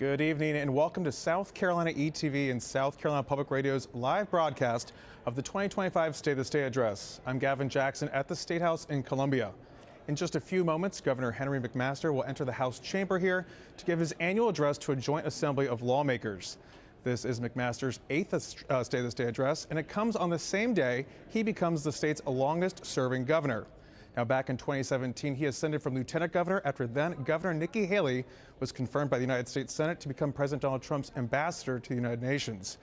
Good evening and welcome to South Carolina ETV and South Carolina Public Radio's live broadcast of the 2025 State of the State Address. I'm Gavin Jackson at the State House in Columbia. In just a few moments, Governor Henry McMaster will enter the House chamber here to give his annual address to a joint assembly of lawmakers. This is McMaster's 8th State of the State Address, and it comes on the same day he becomes the state's longest-serving governor. Now, back in 2017, he ascended from lieutenant governor after then Governor Nikki Haley was confirmed by the United States Senate to become President Donald Trump's ambassador to the United Nations.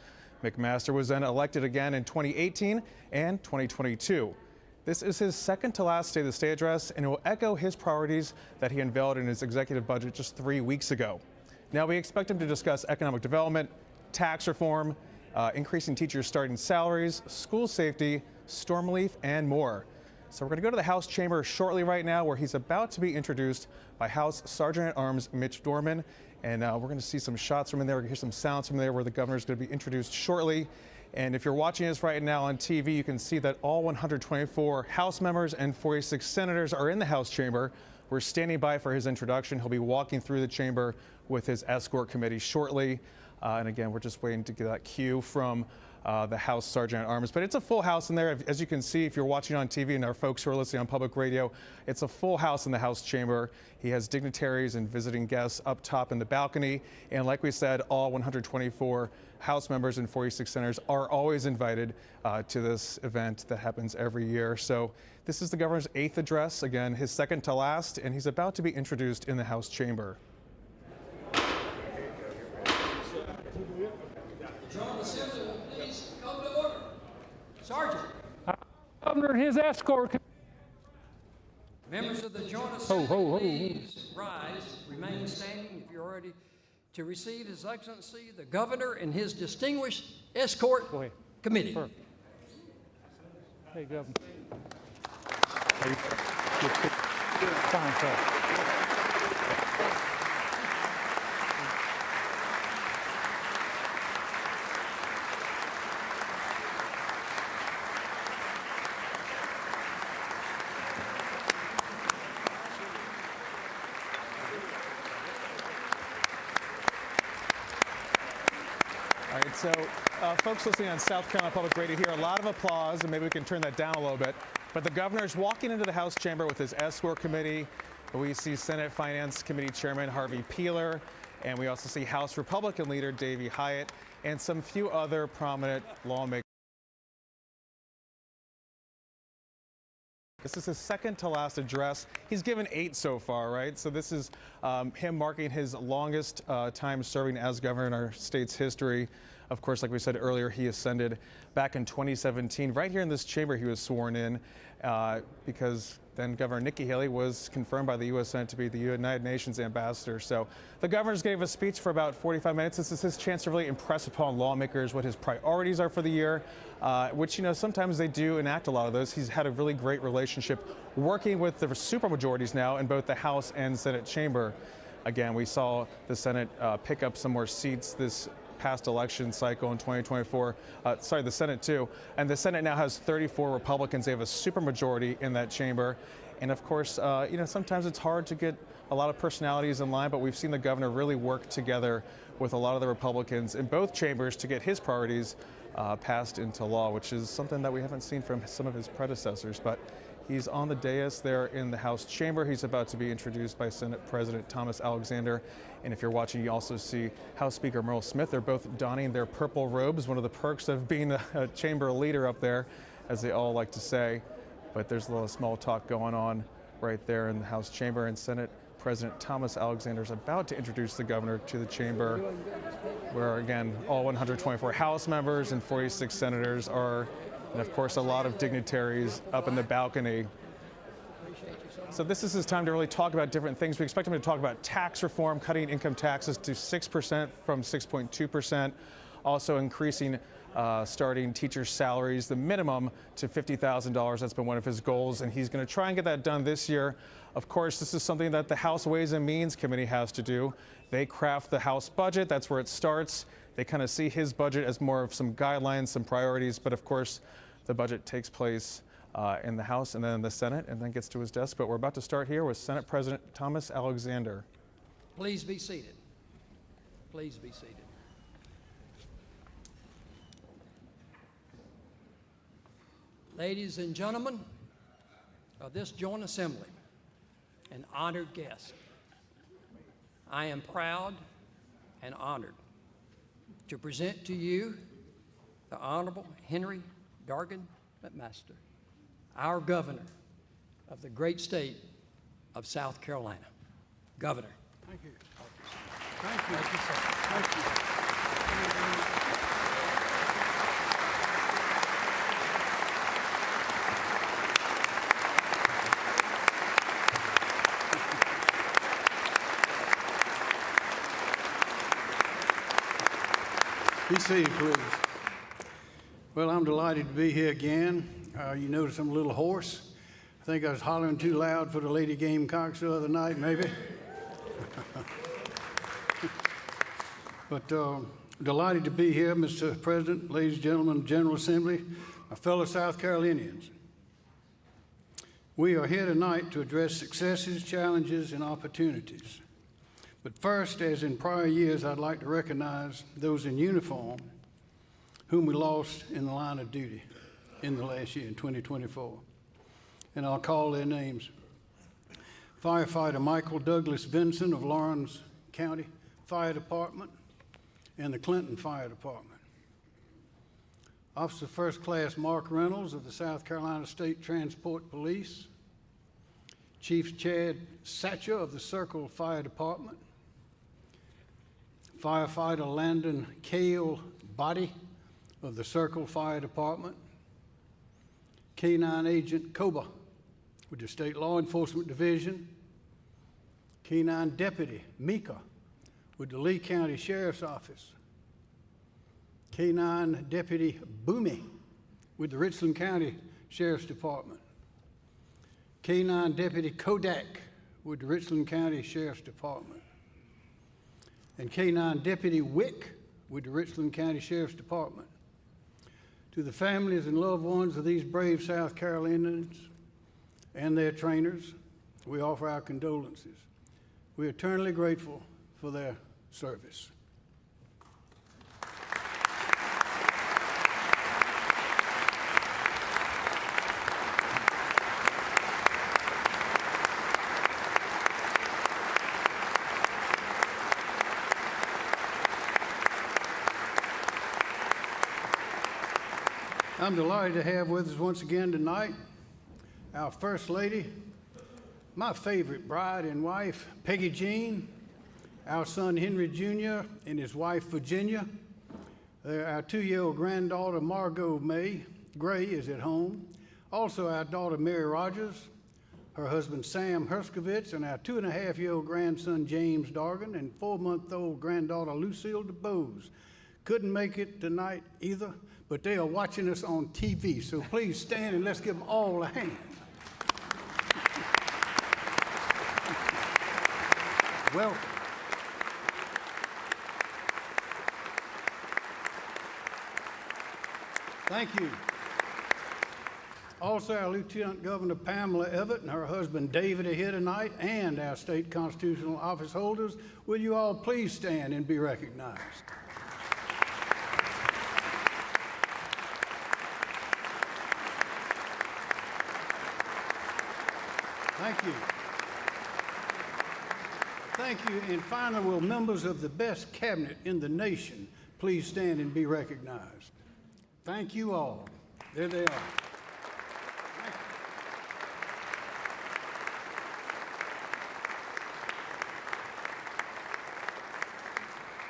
McMaster was then elected again in 2018 and 2022. This is his second to last State of the State Address, and it will echo his priorities that he unveiled in his executive budget just 3 weeks ago. Now, we expect him to discuss economic development, tax reform, increasing teachers' starting salaries, school safety, storm relief, and more. So we're going to go to the House chamber shortly right now, where he's about to be introduced by House Sergeant at Arms Mitch Dorman. And we're going to see some shots from in there. We're going to hear some sounds from there where the governor is going to be introduced shortly. And if you're watching us right now on TV, you can see that all 124 House members and 46 senators are in the House chamber. We're standing by for his introduction. He'll be walking through the chamber with his escort committee shortly. And again, we're just waiting to get that cue from the House Sergeant at Arms. But it's a full house in there. As you can see, if you're watching on TV and our folks who are listening on public radio, it's a full house in the House chamber. He has dignitaries and visiting guests up top in the balcony. And like we said, all 124 House members and 46 senators are always invited to this event that happens every year. So this is the governor's 8th address, again, his second to last, and he's about to be introduced in the House chamber. Sergeant. Governor and his escort. Members of the Joint Assembly, please rise, remain standing if you're ready to receive His Excellency, the Governor and his distinguished escort committee. Perfect. Hey, Governor. Fine, sir. All right, so folks listening on South Carolina Public Radio hear a lot of applause, and maybe we can turn that down a little bit. But the governor's walking into the House chamber with his escort committee. We see Senate Finance Committee Chairman Harvey Peeler, and we also see House Republican leader Davey Hiott, and some few other prominent lawmakers. This is his second to last address. He's given 8 so far, right? So this is him marking his longest time serving as governor in our state's history. Of course, like we said earlier, he ascended back in 2017. Right here in this chamber, he was sworn in because then Governor Nikki Haley was confirmed by the U.S. Senate to be the United Nations ambassador. So the governor's gave a speech for about 45 minutes. This is his chance to really impress upon lawmakers what his priorities are for the year, which, you know, sometimes they do enact a lot of those. He's had a really great relationship working with the supermajorities now in both the House and Senate chamber. Again, we saw the Senate pick up some more seats this past election cycle in 2024, the Senate too. And the Senate now has 34 Republicans. They have a supermajority in that chamber. And of course, you know, sometimes it's hard to get a lot of personalities in line, but we've seen the governor really work together with a lot of the Republicans in both chambers to get his priorities passed into law, which is something that we haven't seen from some of his predecessors. But he's on the dais there in the House chamber. He's about to be introduced by Senate President Thomas Alexander. And if you're watching, you also see House Speaker Merle Smith. They're both donning their purple robes, one of the perks of being a chamber leader up there, as they all like to say. But there's a little small talk going on right there in the House chamber, and Senate President Thomas Alexander is about to introduce the governor to the chamber, where, again, all 124 House members and 46 senators are, and of course, a lot of dignitaries up in the balcony. So this is his time to really talk about different things. We expect him to talk about tax reform, cutting income taxes to 6% from 6.2%, also increasing starting teachers' salaries, the minimum to $50,000. That's been one of his goals, and he's going to try and get that done this year. Of course, this is something that the House Ways and Means Committee has to do. They craft the House budget. That's where it starts. They kind of see his budget as more of some guidelines, some priorities, but of course, the budget takes place in the House and then in the Senate and then gets to his desk. But we're about to start here with Senate President Thomas Alexander. Please be seated. Please be seated. Ladies and gentlemen of this joint assembly and honored guests, I am proud and honored to present to you the Honorable Henry Dargan McMaster, our governor of the great state of South Carolina. Governor. Thank you. Thank you. Thank you, sir. Thank you. Be seated, please. Well, I'm delighted to be here again. You notice I'm a little hoarse. I think I was hollering too loud for the Lady Gamecocks the other night, maybe. But delighted to be here, Mr. President, ladies and gentlemen, General Assembly, my fellow South Carolinians. We are here tonight to address successes, challenges, and opportunities. But first, as in prior years, I'd like to recognize those in uniform whom we lost in the line of duty in the last year, in 2024. And I'll call their names. Firefighter Michael Douglas Vinson of Lawrence County Fire Department and the Clinton Fire Department. Officer First Class Mark Reynolds of the South Carolina State Transport Police. Chief Chad Satcher of the Circle Fire Department. Firefighter Landon Cale Body of the Circle Fire Department. K-9 Agent Koba with the State Law Enforcement Division. K-9 Deputy Mika with the Lee County Sheriff's Office. K-9 Deputy Boomy with the Richland County Sheriff's Department. K-9 Deputy Kodak with the Richland County Sheriff's Department. And K-9 Deputy Wick with the Richland County Sheriff's Department. To the families and loved ones of these brave South Carolinians and their trainers, we offer our condolences. We are eternally grateful for their service. I'm delighted to have with us once again tonight our First Lady, my favorite bride and wife, Peggy Jean, our son Henry Jr. and his wife Virginia, our 2-year-old granddaughter Margot May Gray is at home, also our daughter Mary Rogers, her husband Sam Herskovitz, and our 2.5-year-old grandson James Dargan and 4-month-old granddaughter Lucille DeBose. Couldn't make it tonight either, but they are watching us on TV, so please stand and let's give them all a hand. Welcome. Thank you. Also, our Lieutenant Governor Pamela Evett and her husband David are here tonight, and our state constitutional office holders. Will you all please stand and be recognized? Thank you. Thank you. And finally, will members of the best cabinet in the nation please stand and be recognized? Thank you all. There they are.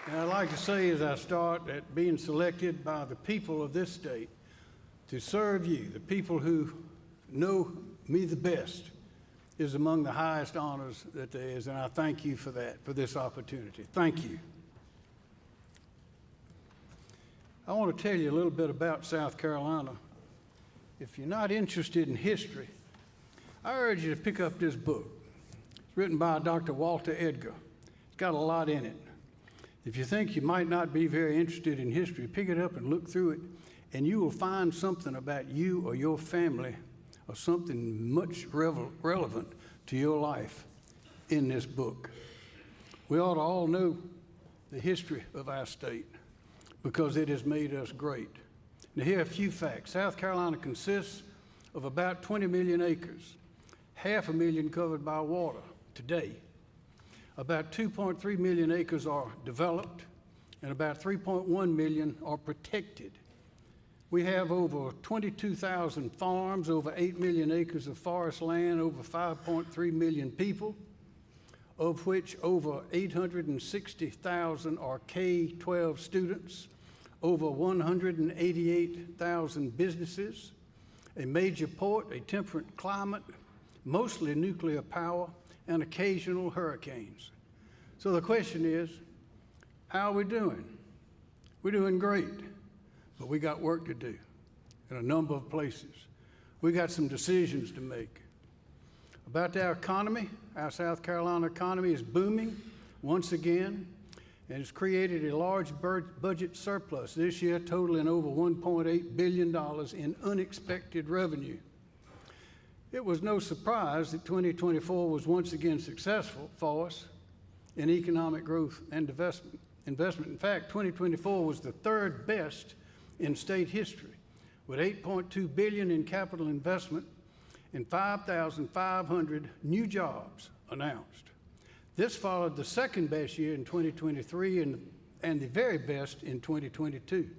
And I'd like to say as I start that being selected by the people of this state to serve you, the people who know me the best, is among the highest honors that there is, and I thank you for that, for this opportunity. Thank you. I want to tell you a little bit about South Carolina. If you're not interested in history, I urge you to pick up this book. It's written by Dr. Walter Edgar. It's got a lot in it. If you think you might not be very interested in history, pick it up and look through it, and you will find something about you or your family or something much relevant to your life in this book. We ought to all know the history of our state because it has made us great. Now, here are a few facts. South Carolina consists of about 20 million acres, 500,000 covered by water today. About 2.3 million acres are developed, and about 3.1 million are protected. We have over 22,000 farms, over 8 million acres of forest land, over 5.3 million people, of which over 860,000 are K-12 students, over 188,000 businesses, a major port, a temperate climate, mostly nuclear power, and occasional hurricanes. So the question is, how are we doing? We're doing great, but we got work to do in a number of places. We got some decisions to make. About our economy, our South Carolina economy is booming once again, and it's created a large budget surplus this year, totaling over $1.8 billion in unexpected revenue. It was no surprise that 2024 was once again successful for us in economic growth and investment. In fact, 2024 was the third best in state history, with $8.2 billion in capital investment and 5,500 new jobs announced. This followed the second best year in 2023 and the very best in 2022.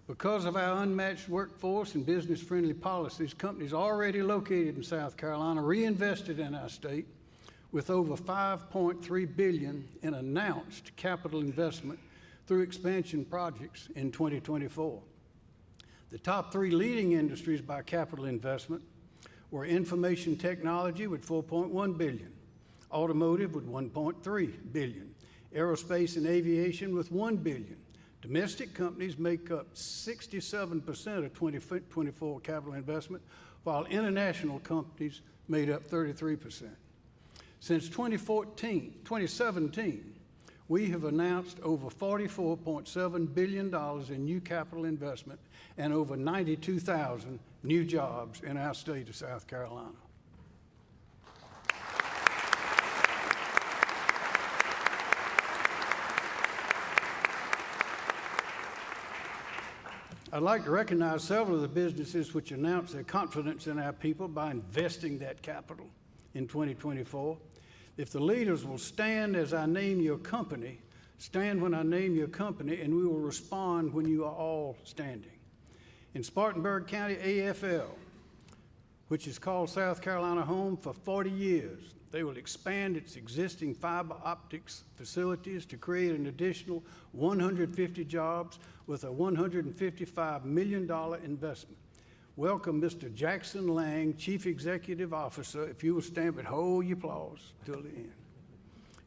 Because of our unmatched workforce and business-friendly policies, companies already located in South Carolina reinvested in our state with over $5.3 billion in announced capital investment through expansion projects in 2024. The top three leading industries by capital investment were information technology with $4.1 billion, automotive with $1.3 billion, aerospace and aviation with $1 billion. Domestic companies make up 67% of 2024 capital investment, while international companies made up 33%. Since 2017, we have announced over $44.7 billion in new capital investment and over 92,000 new jobs in our state of South Carolina. I'd like to recognize several of the businesses which announced their confidence in our people by investing that capital in 2024. If the leaders will stand as I name your company, stand when I name your company, and we will respond when you are all standing. In Spartanburg County, AFL, which has called South Carolina home for 40 years, they will expand its existing fiber optics facilities to create an additional 150 jobs with a $155 million investment. Welcome Mr. Jackson Lang, Chief Executive Officer. If you will stand, but hold your applause till the end.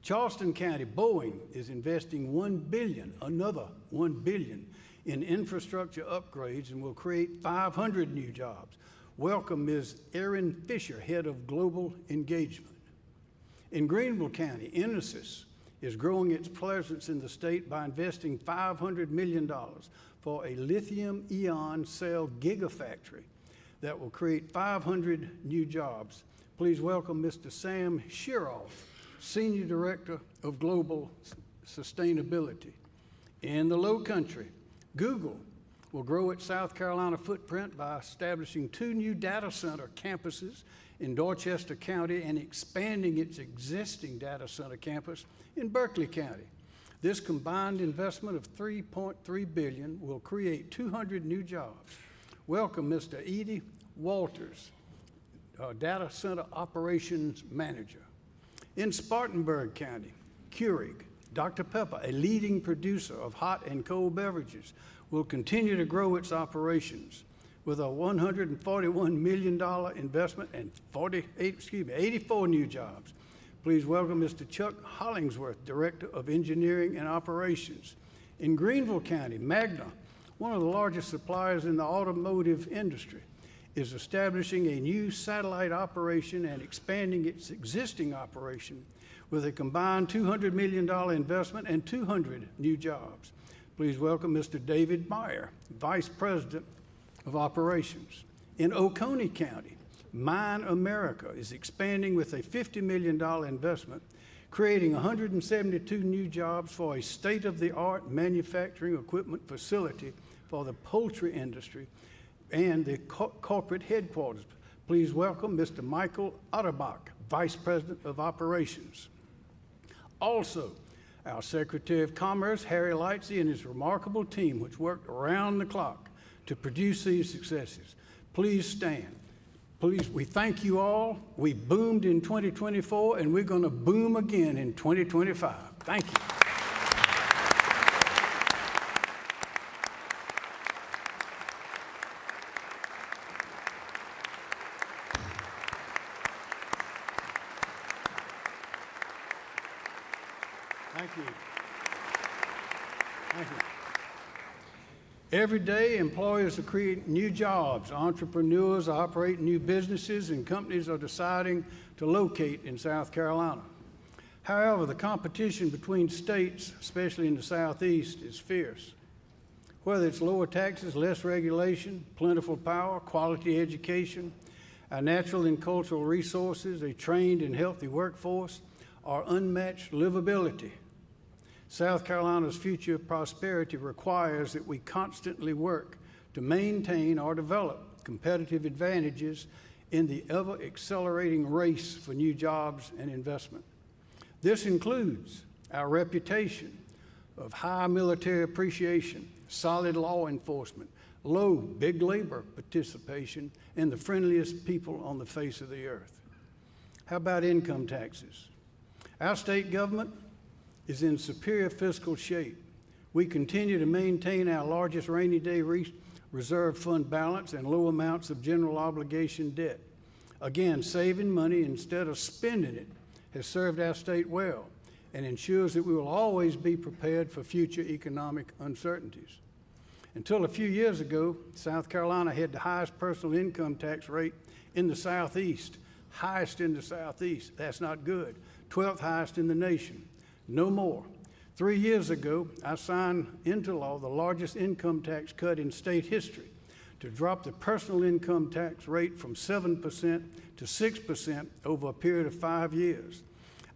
Charleston County, Boeing is investing $1 billion, another $1 billion, in infrastructure upgrades and will create 500 new jobs. Welcome Ms. Erin Fisher, Head of Global Engagement. In Greenville County, Enesys is growing its presence in the state by investing $500 million for a lithium-ion cell gigafactory that will create 500 new jobs. Please welcome Mr. Sam Sheeroff, Senior Director of Global Sustainability. In the Low Country, Google will grow its South Carolina footprint by establishing 2 new data center campuses in Dorchester County and expanding its existing data center campus in Berkeley County. This combined investment of $3.3 billion will create 200 new jobs. Welcome Mr. Edie Walters, Data Center Operations Manager. In Spartanburg County, Keurig, Dr. Pepper, a leading producer of hot and cold beverages, will continue to grow its operations with a $141 million investment and 84 new jobs. Please welcome Mr. Chuck Hollingsworth, Director of Engineering and Operations. In Greenville County, Magna, one of the largest suppliers in the automotive industry, is establishing a new satellite operation and expanding its existing operation with a combined $200 million investment and 200 new jobs. Please welcome Mr. David Meyer, Vice President of Operations. In Oconee County, Mine America is expanding with a $50 million investment, creating 172 new jobs for a state-of-the-art manufacturing equipment facility for the poultry industry and the corporate headquarters. Please welcome Mr. Michael Otterbach, Vice President of Operations. Also, our Secretary of Commerce, Harry Lightsey, and his remarkable team, which worked around the clock to produce these successes. Please stand. Please, we thank you all. We boomed in 2024, and we're going to boom again in 2025. Thank you. Thank you. Thank you. Every day, employers are creating new jobs. Entrepreneurs are operating new businesses, and companies are deciding to locate in South Carolina. However, the competition between states, especially in the Southeast, is fierce. Whether it's lower taxes, less regulation, plentiful power, quality education, our natural and cultural resources, a trained and healthy workforce, or unmatched livability, South Carolina's future prosperity requires that we constantly work to maintain or develop competitive advantages in the ever-accelerating race for new jobs and investment. This includes our reputation of high military appreciation, solid law enforcement, low big labor participation, and the friendliest people on the face of the earth. How about income taxes? Our state government is in superior fiscal shape. We continue to maintain our largest rainy day reserve fund balance and low amounts of general obligation debt. Again, saving money instead of spending it has served our state well and ensures that we will always be prepared for future economic uncertainties. Until a few years ago, South Carolina had the highest personal income tax rate in the Southeast, highest in the Southeast. That's not good. 12th highest in the nation. No more. 3 years ago, I signed into law the largest income tax cut in state history to drop the personal income tax rate from 7% to 6% over a period of 5 years.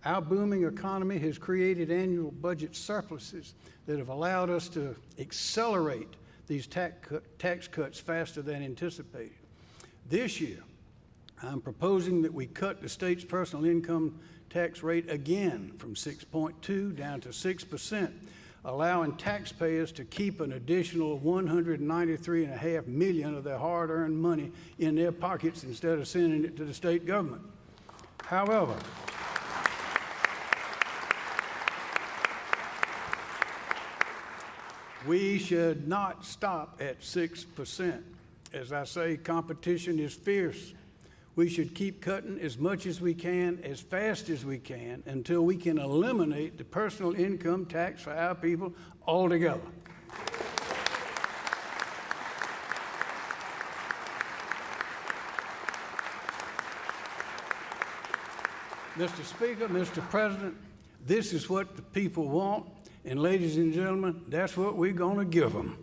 Our booming economy has created annual budget surpluses that have allowed us to accelerate these tax cuts faster than anticipated. This year, I'm proposing that we cut the state's personal income tax rate again from 6.2 down to 6%, allowing taxpayers to keep an additional $193.5 million of their hard-earned money in their pockets instead of sending it to the state government. However, we should not stop at 6%. As I say, competition is fierce. We should keep cutting as much as we can, as fast as we can, until we can eliminate the personal income tax for our people altogether. Mr. Speaker, Mr. President, this is what the people want, and ladies and gentlemen, that's what we're going to give them.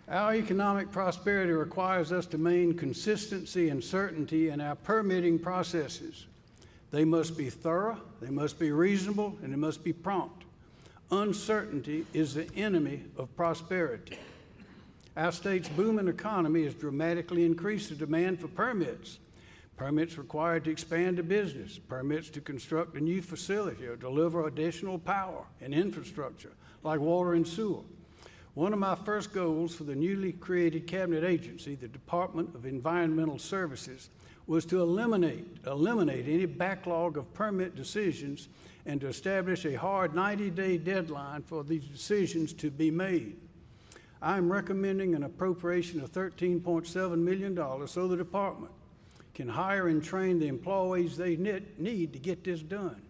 Our economic prosperity requires us to maintain consistency and certainty in our permitting processes. They must be thorough, they must be reasonable, and they must be prompt. Uncertainty is the enemy of prosperity. Our state's booming economy has dramatically increased the demand for permits. Permits required to expand a business, permits to construct a new facility or deliver additional power and infrastructure like water and sewer. One of my first goals for the newly created cabinet agency, the Department of Environmental Services, was to eliminate any backlog of permit decisions and to establish a hard 90-day deadline for these decisions to be made. I am recommending an appropriation of $13.7 million so the department can hire and train the employees they need to get this done.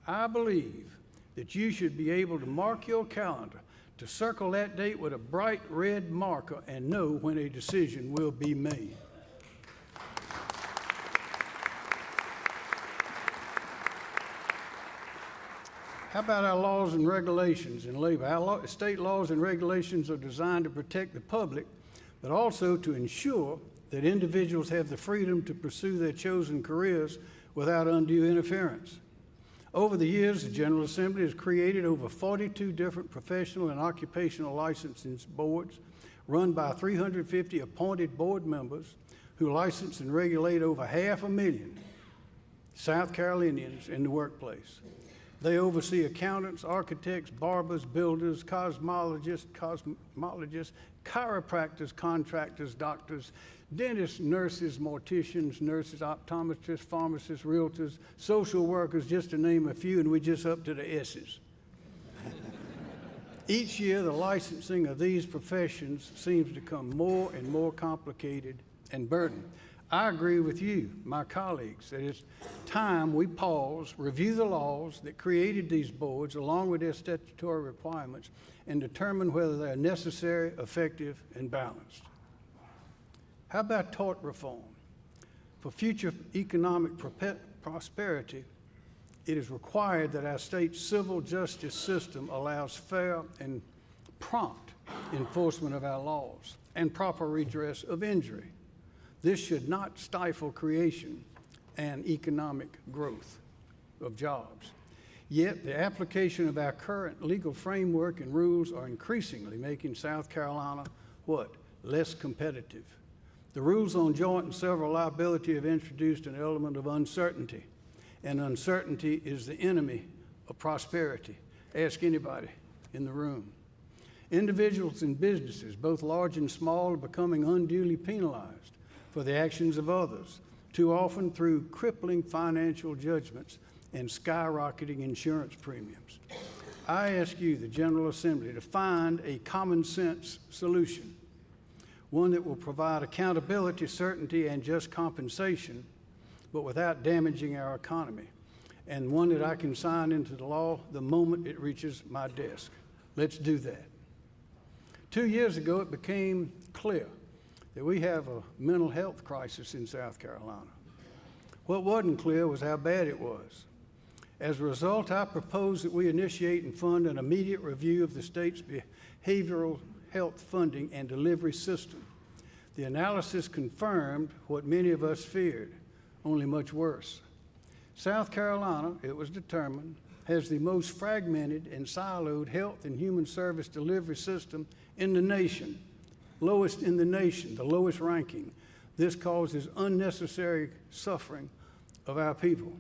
I believe that you should be able to mark your calendar to circle that date with a bright red marker and know when a decision will be made. How about our laws and regulations in labor? Our state laws and regulations are designed to protect the public, but also to ensure that individuals have the freedom to pursue their chosen careers without undue interference. Over the years, the General Assembly has created over 42 different professional and occupational licensing boards run by 350 appointed board members who license and regulate over 500,000 South Carolinians in the workplace. They oversee accountants, architects, barbers, builders, cosmologists, chiropractors, contractors, doctors, dentists, nurses, morticians, optometrists, pharmacists, realtors, social workers, just to name a few, and we're just up to the S's. Each year, the licensing of these professions seems to become more and more complicated and burdened. I agree with you, my colleagues, that it's time we pause, review the laws that created these boards along with their statutory requirements, and determine whether they're necessary, effective, and balanced. How about tort reform? For future economic prosperity, it is required that our state's civil justice system allows fair and prompt enforcement of our laws and proper redress of injury. This should not stifle creation and economic growth of jobs. Yet the application of our current legal framework and rules are increasingly making South Carolina what? Less competitive. The rules on joint and several liability have introduced an element of uncertainty, and uncertainty is the enemy of prosperity. Ask anybody in the room. Individuals and businesses, both large and small, are becoming unduly penalized for the actions of others, too often through crippling financial judgments and skyrocketing insurance premiums. I ask you, the General Assembly, to find a common sense solution, one that will provide accountability, certainty, and just compensation, but without damaging our economy, and one that I can sign into the law the moment it reaches my desk. Let's do that. 2 years ago, it became clear that we have a mental health crisis in South Carolina. What wasn't clear was how bad it was. As a result, I propose that we initiate and fund an immediate review of the state's behavioral health funding and delivery system. The analysis confirmed what many of us feared, only much worse. South Carolina, it was determined, has the most fragmented and siloed health and human service delivery system in the nation. Lowest in the nation, the lowest ranking. This causes unnecessary suffering of our people.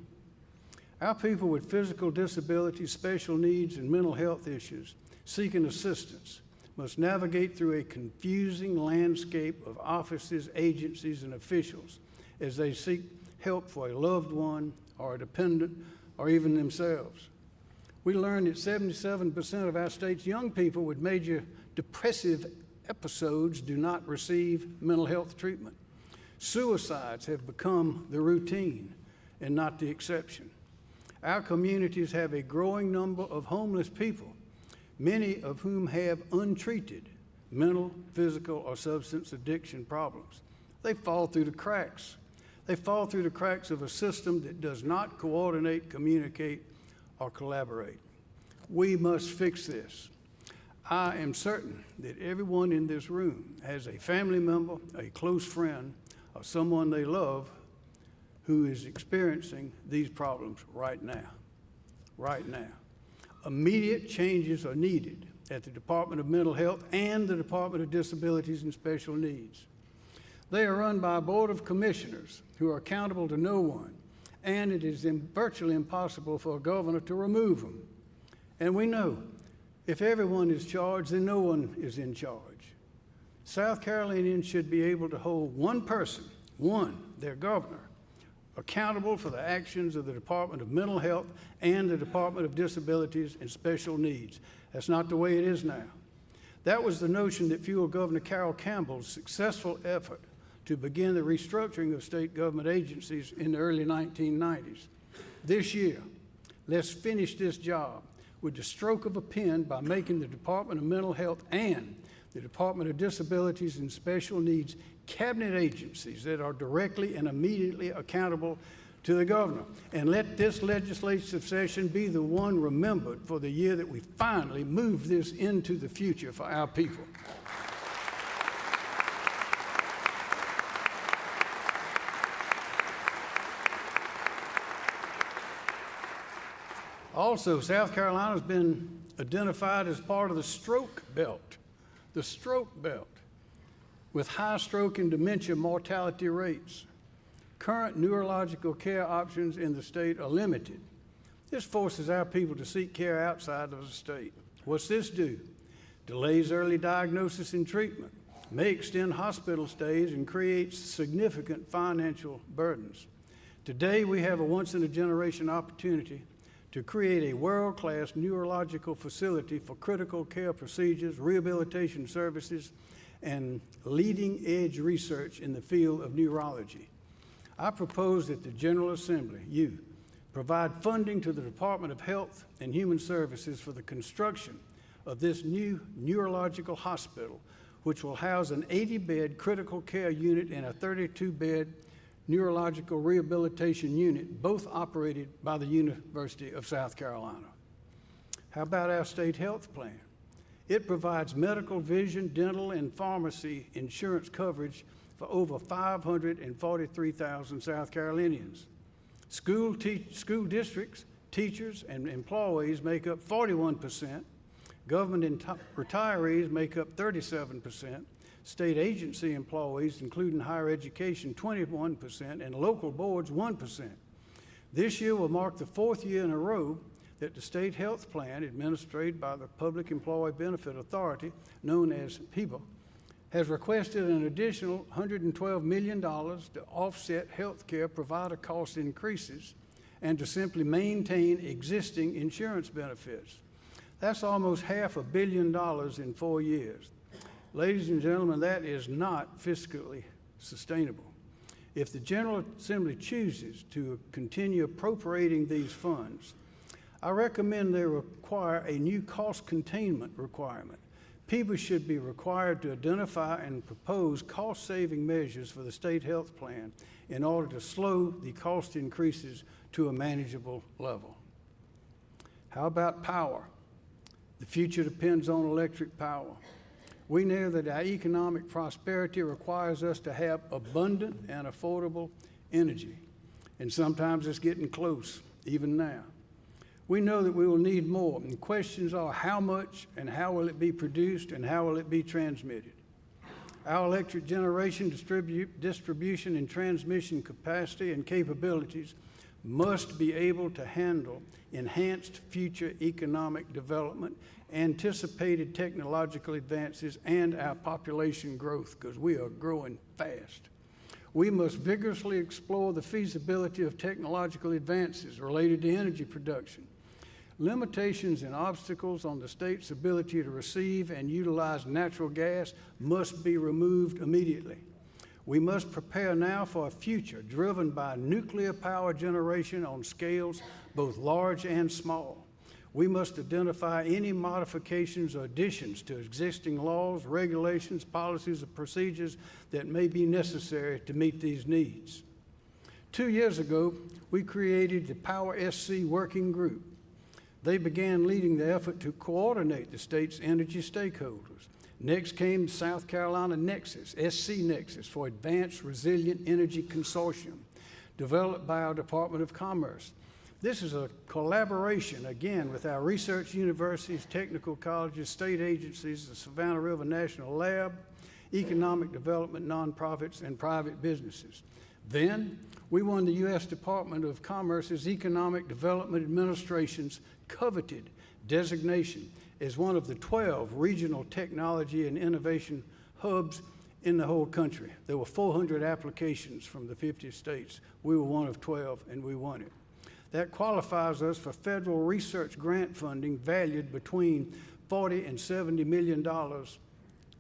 Our people with physical disabilities, special needs, and mental health issues seeking assistance must navigate through a confusing landscape of offices, agencies, and officials as they seek help for a loved one or a dependent or even themselves. We learned that 77% of our state's young people with major depressive episodes do not receive mental health treatment. Suicides have become the routine and not the exception. Our communities have a growing number of homeless people, many of whom have untreated mental, physical, or substance addiction problems. They fall through the cracks. They fall through the cracks of a system that does not coordinate, communicate, or collaborate. We must fix this. I am certain that everyone in this room has a family member, a close friend, or someone they love who is experiencing these problems right now. Right now. Immediate changes are needed at the Department of Mental Health and the Department of Disabilities and Special Needs. They are run by a board of commissioners who are accountable to no one, and it is virtually impossible for a governor to remove them. And we know if everyone is charged, then no one is in charge. South Carolinians should be able to hold one person, their governor, accountable for the actions of the Department of Mental Health and the Department of Disabilities and Special Needs. That's not the way it is now. That was the notion that fueled Governor Carroll Campbell's successful effort to begin the restructuring of state government agencies in the early 1990s. This year, let's finish this job with the stroke of a pen by making the Department of Mental Health and the Department of Disabilities and Special Needs cabinet agencies that are directly and immediately accountable to the governor. And let this legislative session be the one remembered for the year that we finally moved this into the future for our people. Also, South Carolina has been identified as part of the stroke belt, with high stroke and dementia mortality rates. Current neurological care options in the state are limited. This forces our people to seek care outside of the state. What's this do? Delays early diagnosis and treatment, may extend hospital stays, and creates significant financial burdens. Today, we have a once-in-a-generation opportunity to create a world-class neurological facility for critical care procedures, rehabilitation services, and leading-edge research in the field of neurology. I propose that the General Assembly, you, provide funding to the Department of Health and Human Services for the construction of this new neurological hospital, which will house an 80-bed critical care unit and a 32-bed neurological rehabilitation unit, both operated by the University of South Carolina. How about our state health plan? It provides medical, vision, dental, and pharmacy insurance coverage for over 543,000 South Carolinians. School districts, teachers, and employees make up 41%. Government retirees make up 37%. State agency employees, including higher education, 21%, and local boards, 1%. This year will mark the 4th year in a row that the state health plan, administered by the Public Employee Benefit Authority, known as PEBA, has requested an additional $112 million to offset health care provider cost increases and to simply maintain existing insurance benefits. That's almost $500 million in 4 years. Ladies and gentlemen, that is not fiscally sustainable. If the General Assembly chooses to continue appropriating these funds, I recommend they require a new cost containment requirement. PEBA should be required to identify and propose cost-saving measures for the state health plan in order to slow the cost increases to a manageable level. How about power? The future depends on electric power. We know that our economic prosperity requires us to have abundant and affordable energy, and sometimes it's getting close, even now. We know that we will need more, and questions are how much and how will it be produced and how will it be transmitted. Our electric generation, distribution, and transmission capacity and capabilities must be able to handle enhanced future economic development, anticipated technological advances, and our population growth, because we are growing fast. We must vigorously explore the feasibility of technological advances related to energy production. Limitations and obstacles on the state's ability to receive and utilize natural gas must be removed immediately. We must prepare now for a future driven by nuclear power generation on scales both large and small. We must identify any modifications or additions to existing laws, regulations, policies, or procedures that may be necessary to meet these needs. 2 years ago, we created the Power SC Working Group. They began leading the effort to coordinate the state's energy stakeholders. Next came South Carolina Nexus, SC Nexus, for Advanced Resilient Energy Consortium, developed by our Department of Commerce. This is a collaboration, again, with our research universities, technical colleges, state agencies, the Savannah River National Lab, economic development nonprofits, and private businesses. Then, we won the U.S. Department of Commerce's Economic Development Administration's coveted designation as one of the 12 regional technology and innovation hubs in the whole country. There were 400 applications from the 50 states. We were one of 12, and we won it. That qualifies us for federal research grant funding valued between $40 and $70 million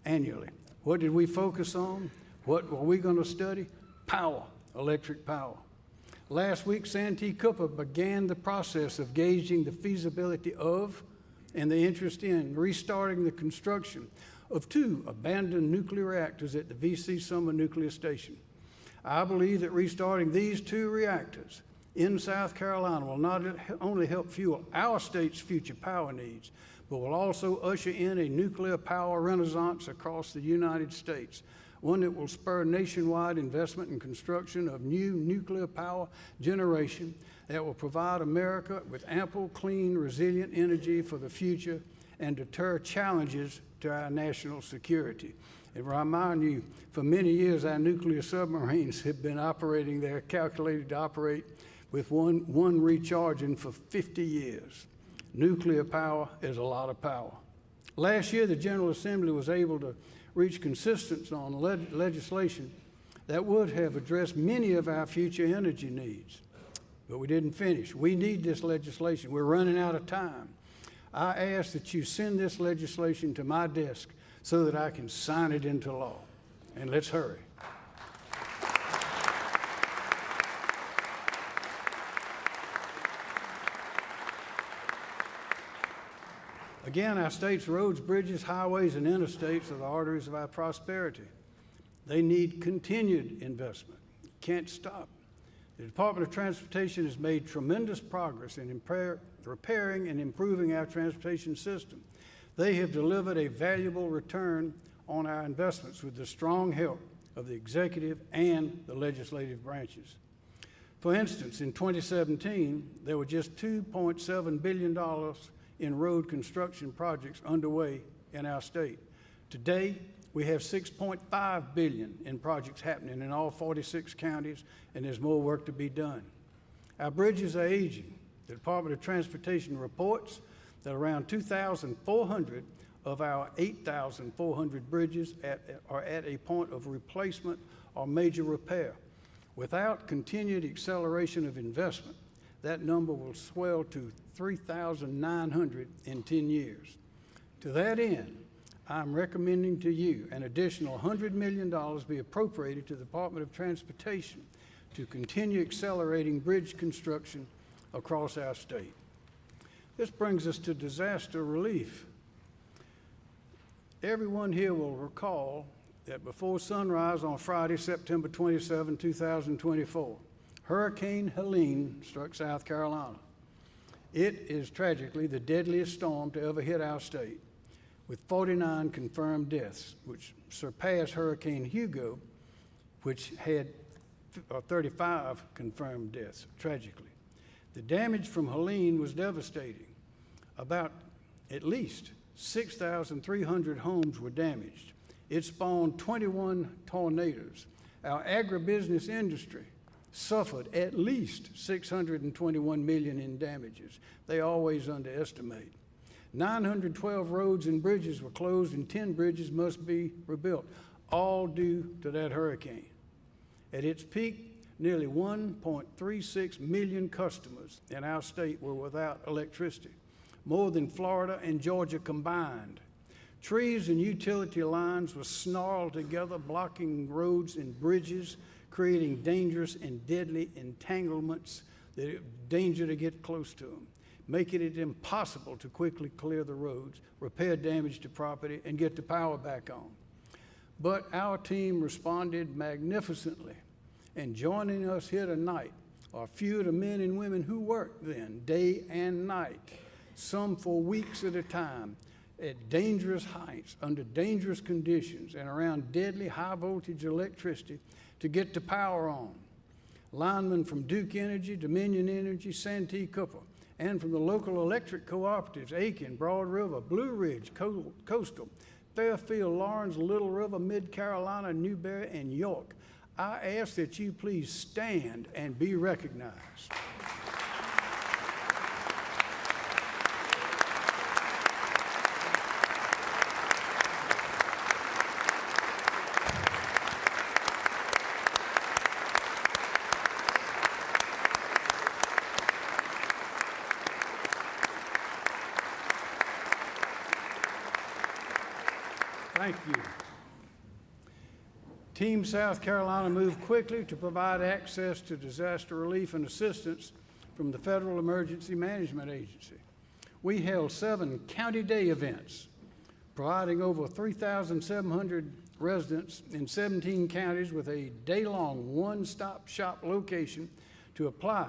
annually. What did we focus on? What were we going to study? Power, electric power. Last week, Santee Cooper began the process of gauging the feasibility of and the interest in restarting the construction of 2 abandoned nuclear reactors at the V.C. Summer Nuclear Station. I believe that restarting these 2 reactors in South Carolina will not only help fuel our state's future power needs, but will also usher in a nuclear power renaissance across the United States, one that will spur nationwide investment in construction of new nuclear power generation that will provide America with ample, clean, resilient energy for the future and deter challenges to our national security. And remind you, for many years, our nuclear submarines have been operating there, calculated to operate with one recharging for 50 years. Nuclear power is a lot of power. Last year, the General Assembly was able to reach consensus on legislation that would have addressed many of our future energy needs. But we didn't finish. We need this legislation. We're running out of time. I ask that you send this legislation to my desk so that I can sign it into law. And let's hurry. Again, our state's roads, bridges, highways, and interstates are the arteries of our prosperity. They need continued investment. Can't stop. The Department of Transportation has made tremendous progress in repairing and improving our transportation system. They have delivered a valuable return on our investments with the strong help of the executive and the legislative branches. For instance, in 2017, there were just $2.7 billion in road construction projects underway in our state. Today, we have $6.5 billion in projects happening in all 46 counties, and there's more work to be done. Our bridges are aging. The Department of Transportation reports that around 2,400 of our 8,400 bridges are at a point of replacement or major repair. Without continued acceleration of investment, that number will swell to 3,900 in 10 years. To that end, I'm recommending to you an additional $100 million be appropriated to the Department of Transportation to continue accelerating bridge construction across our state. This brings us to disaster relief. Everyone here will recall that before sunrise on Friday, September 27, 2024, Hurricane Helene struck South Carolina. It is tragically the deadliest storm to ever hit our state, with 49 confirmed deaths, which surpassed Hurricane Hugo, which had 35 confirmed deaths, tragically. The damage from Helene was devastating. At least 6,300 homes were damaged. It spawned 21 tornadoes. Our agribusiness industry suffered at least $621 million in damages. They always underestimate. 912 roads and bridges were closed, and 10 bridges must be rebuilt, all due to that hurricane. At its peak, nearly 1.36 million customers in our state were without electricity, more than Florida and Georgia combined. Trees and utility lines were snarled together, blocking roads and bridges, creating dangerous and deadly entanglements that are danger to get close to them, making it impossible to quickly clear the roads, repair damage to property, and get the power back on. But our team responded magnificently, and joining us here tonight are a few of the men and women who worked then, day and night, some for weeks at a time, at dangerous heights, under dangerous conditions, and around deadly high-voltage electricity to get the power on. Linemen from Duke Energy, Dominion Energy, Santee Cooper, and from the local electric cooperatives, Aiken, Broad River, Blue Ridge, Coastal, Fairfield, Lawrence, Little River, Mid-Carolina, Newberry, and York. I ask that you please stand and be recognized. Thank you. Team South Carolina moved quickly to provide access to disaster relief and assistance from the Federal Emergency Management Agency. We held 7 County Day events, providing over 3,700 residents in 17 counties with a day-long one-stop shop location to apply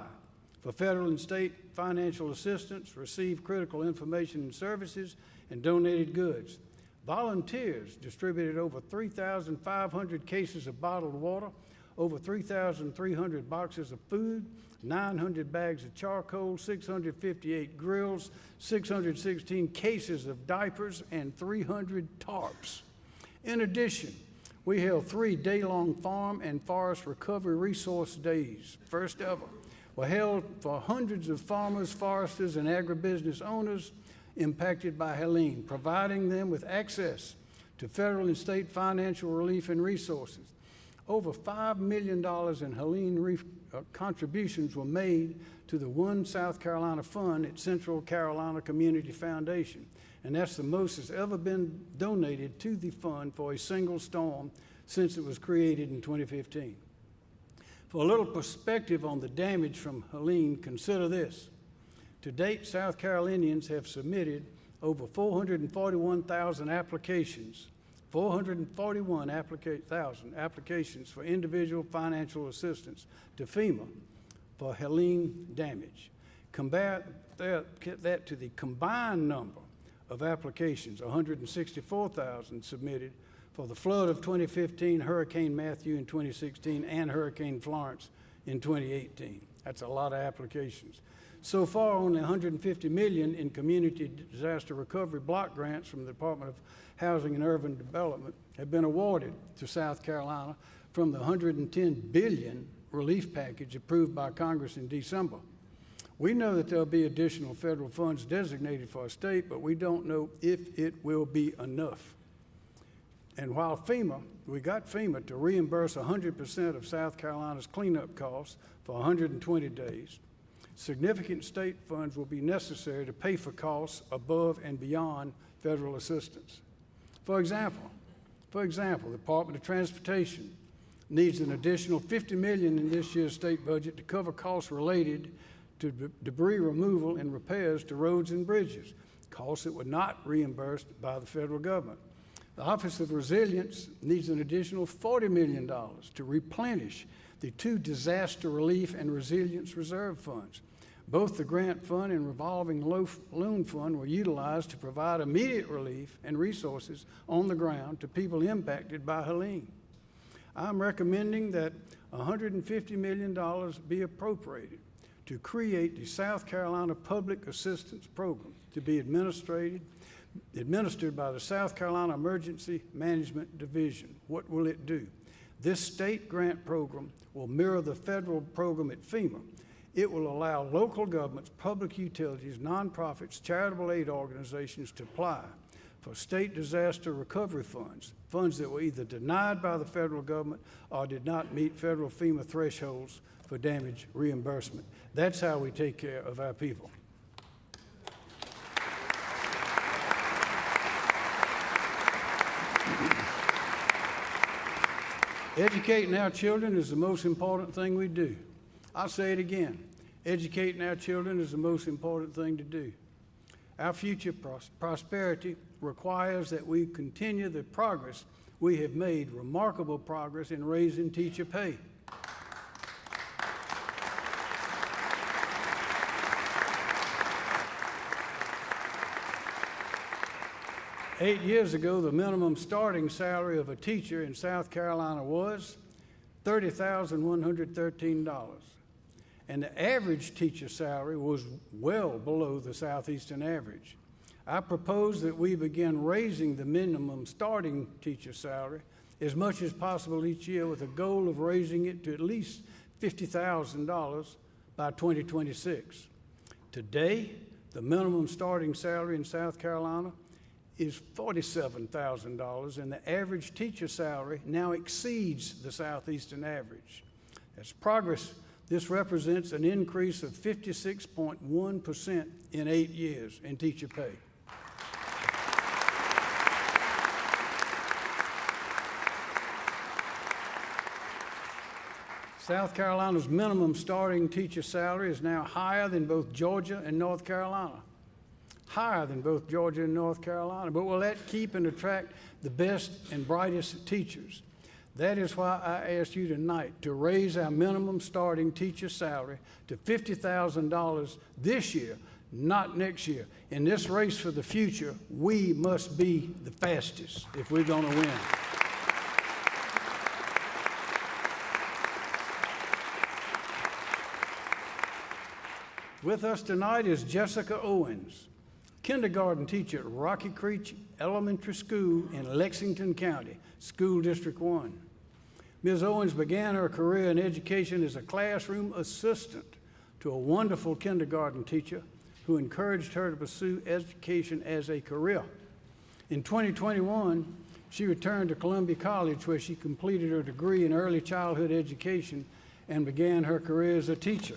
for federal and state financial assistance, receive critical information and services, and donated goods. Volunteers distributed over 3,500 cases of bottled water, over 3,300 boxes of food, 900 bags of charcoal, 658 grills, 616 cases of diapers, and 300 tarps. In addition, we held 3 day-long farm and forest recovery resource days, first ever, were held for hundreds of farmers, foresters, and agribusiness owners impacted by Helene, providing them with access to federal and state financial relief and resources. Over $5 million in Helene contributions were made to the One South Carolina Fund at Central Carolina Community Foundation, and that's the most that's ever been donated to the fund for a single storm since it was created in 2015. For a little perspective on the damage from Helene, consider this. To date, South Carolinians have submitted over 441,000 applications, 441,000 applications for individual financial assistance to FEMA for Helene damage. Compare that to the combined number of applications, 164,000 submitted for the flood of 2015, Hurricane Matthew in 2016, and Hurricane Florence in 2018. That's a lot of applications. So far, only $150 million in community disaster recovery block grants from the Department of Housing and Urban Development have been awarded to South Carolina from the $110 billion relief package approved by Congress in December. We know that there'll be additional federal funds designated for our state, but we don't know if it will be enough. And while we got FEMA to reimburse 100% of South Carolina's cleanup costs for 120 days, significant state funds will be necessary to pay for costs above and beyond federal assistance. For example, the Department of Transportation needs an additional $50 million in this year's state budget to cover costs related to debris removal and repairs to roads and bridges, costs that were not reimbursed by the federal government. The Office of Resilience needs an additional $40 million to replenish the 2 disaster relief and resilience reserve funds. Both the grant fund and revolving loan fund were utilized to provide immediate relief and resources on the ground to people impacted by Helene. I'm recommending that $150 million be appropriated to create the South Carolina Public Assistance Program to be administered by the South Carolina Emergency Management Division. What will it do? This state grant program will mirror the federal program at FEMA. It will allow local governments, public utilities, nonprofits, charitable aid organizations to apply for state disaster recovery funds that were either denied by the federal government or did not meet federal FEMA thresholds for damage reimbursement. That's how we take care of our people. Educating our children is the most important thing we do. I'll say it again. Educating our children is the most important thing to do. Our future prosperity requires that we continue the progress we have made, remarkable progress in raising teacher pay. Eight years ago, the minimum starting salary of a teacher in South Carolina was $30,113. And the average teacher salary was well below the Southeastern average. I propose that we begin raising the minimum starting teacher salary as much as possible each year with a goal of raising it to at least $50,000 by 2026. Today, the minimum starting salary in South Carolina is $47,000, and the average teacher salary now exceeds the Southeastern average. As progress, this represents an increase of 56.1% in 8 years in teacher pay. South Carolina's minimum starting teacher salary is now higher than both Georgia and North Carolina. Higher than both Georgia and North Carolina. But will that keep and attract the best and brightest teachers? That is why I ask you tonight to raise our minimum starting teacher salary to $50,000 this year, not next year. In this race for the future, we must be the fastest if we're going to win. With us tonight is Jessica Owens, kindergarten teacher at Rocky Creek Elementary School in Lexington County, School District 1. Ms. Owens began her career in education as a classroom assistant to a wonderful kindergarten teacher who encouraged her to pursue education as a career. In 2021, she returned to Columbia College where she completed her degree in early childhood education and began her career as a teacher.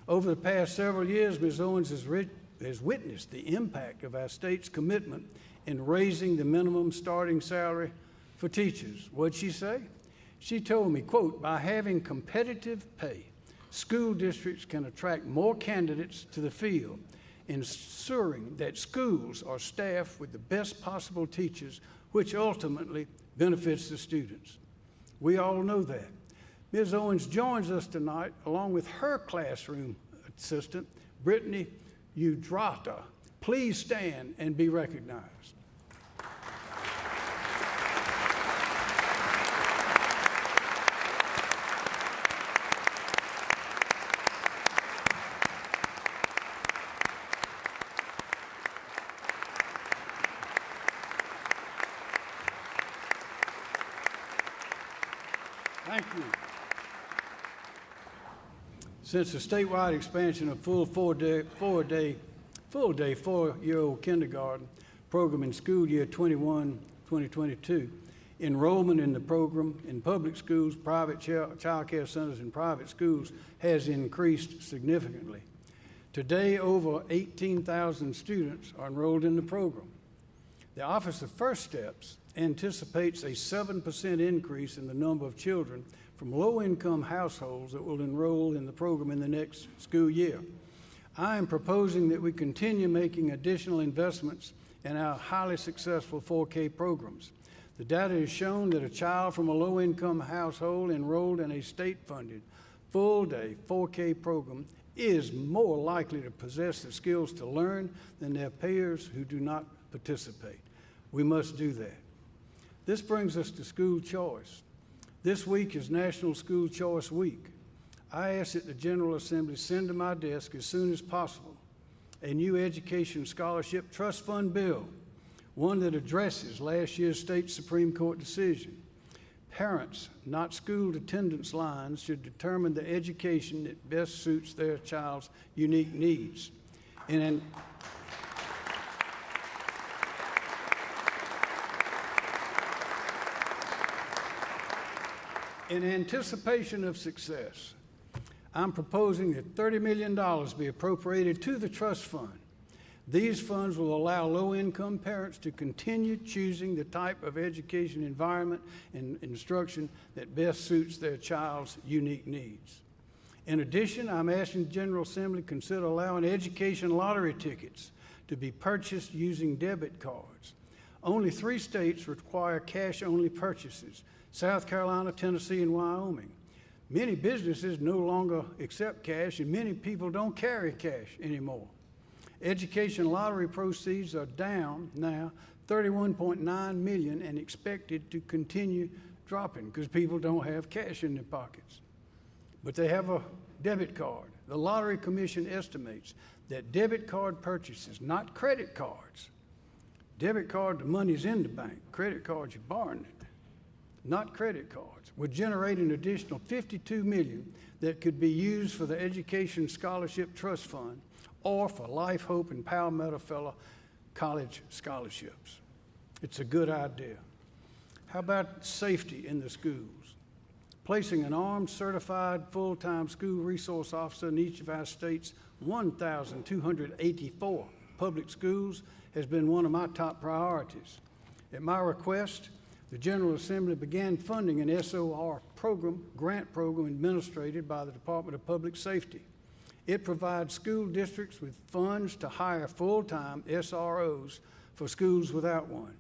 Over the past several years, Ms. Owens has witnessed the impact of our state's commitment in raising the minimum starting salary for teachers. What'd she say? She told me, quote, "By having competitive pay, school districts can attract more candidates to the field, ensuring that schools are staffed with the best possible teachers, which ultimately benefits the students." We all know that. Ms. Owens joins us tonight along with her classroom assistant, Brittany Udrata. Please stand and be recognized. Thank you. Since the statewide expansion of full four-year-old kindergarten program in school year 2022, enrollment in the program in public schools, private child care centers, and private schools has increased significantly. Today, over 18,000 students are enrolled in the program. The Office of First Steps anticipates a 7% increase in the number of children from low-income households that will enroll in the program in the next school year. I am proposing that we continue making additional investments in our highly successful 4K programs. The data has shown that a child from a low-income household enrolled in a state-funded, full-day 4K program is more likely to possess the skills to learn than their peers who do not participate. We must do that. This brings us to school choice. This week is National School Choice Week. I ask that the General Assembly send to my desk as soon as possible a new education scholarship trust fund bill, one that addresses last year's state Supreme Court decision. Parents, not school attendance lines, should determine the education that best suits their child's unique needs. In anticipation of success, I'm proposing that $30 million be appropriated to the trust fund. These funds will allow low-income parents to continue choosing the type of education environment and instruction that best suits their child's unique needs. In addition, I'm asking the General Assembly to consider allowing education lottery tickets to be purchased using debit cards. Only 3 states require cash-only purchases: South Carolina, Tennessee, and Wyoming. Many businesses no longer accept cash, and many people don't carry cash anymore. Education lottery proceeds are down now $31.9 million and expected to continue dropping because people don't have cash in their pockets. But they have a debit card. The Lottery Commission estimates that debit card purchases, not credit cards. Debit card, the money's in the bank. Credit cards, you're borrowing it. Not credit cards, would generate an additional $52 million that could be used for the Education Scholarship Trust Fund or for Life, Hope, and Palmetto Fellow college scholarships. It's a good idea. How about safety in the schools? Placing an armed, certified, full-time school resource officer in each of our state's 1,284 public schools has been one of my top priorities. At my request, the General Assembly began funding an SOR program, grant program administered by the Department of Public Safety. It provides school districts with funds to hire full-time SROs for schools without one.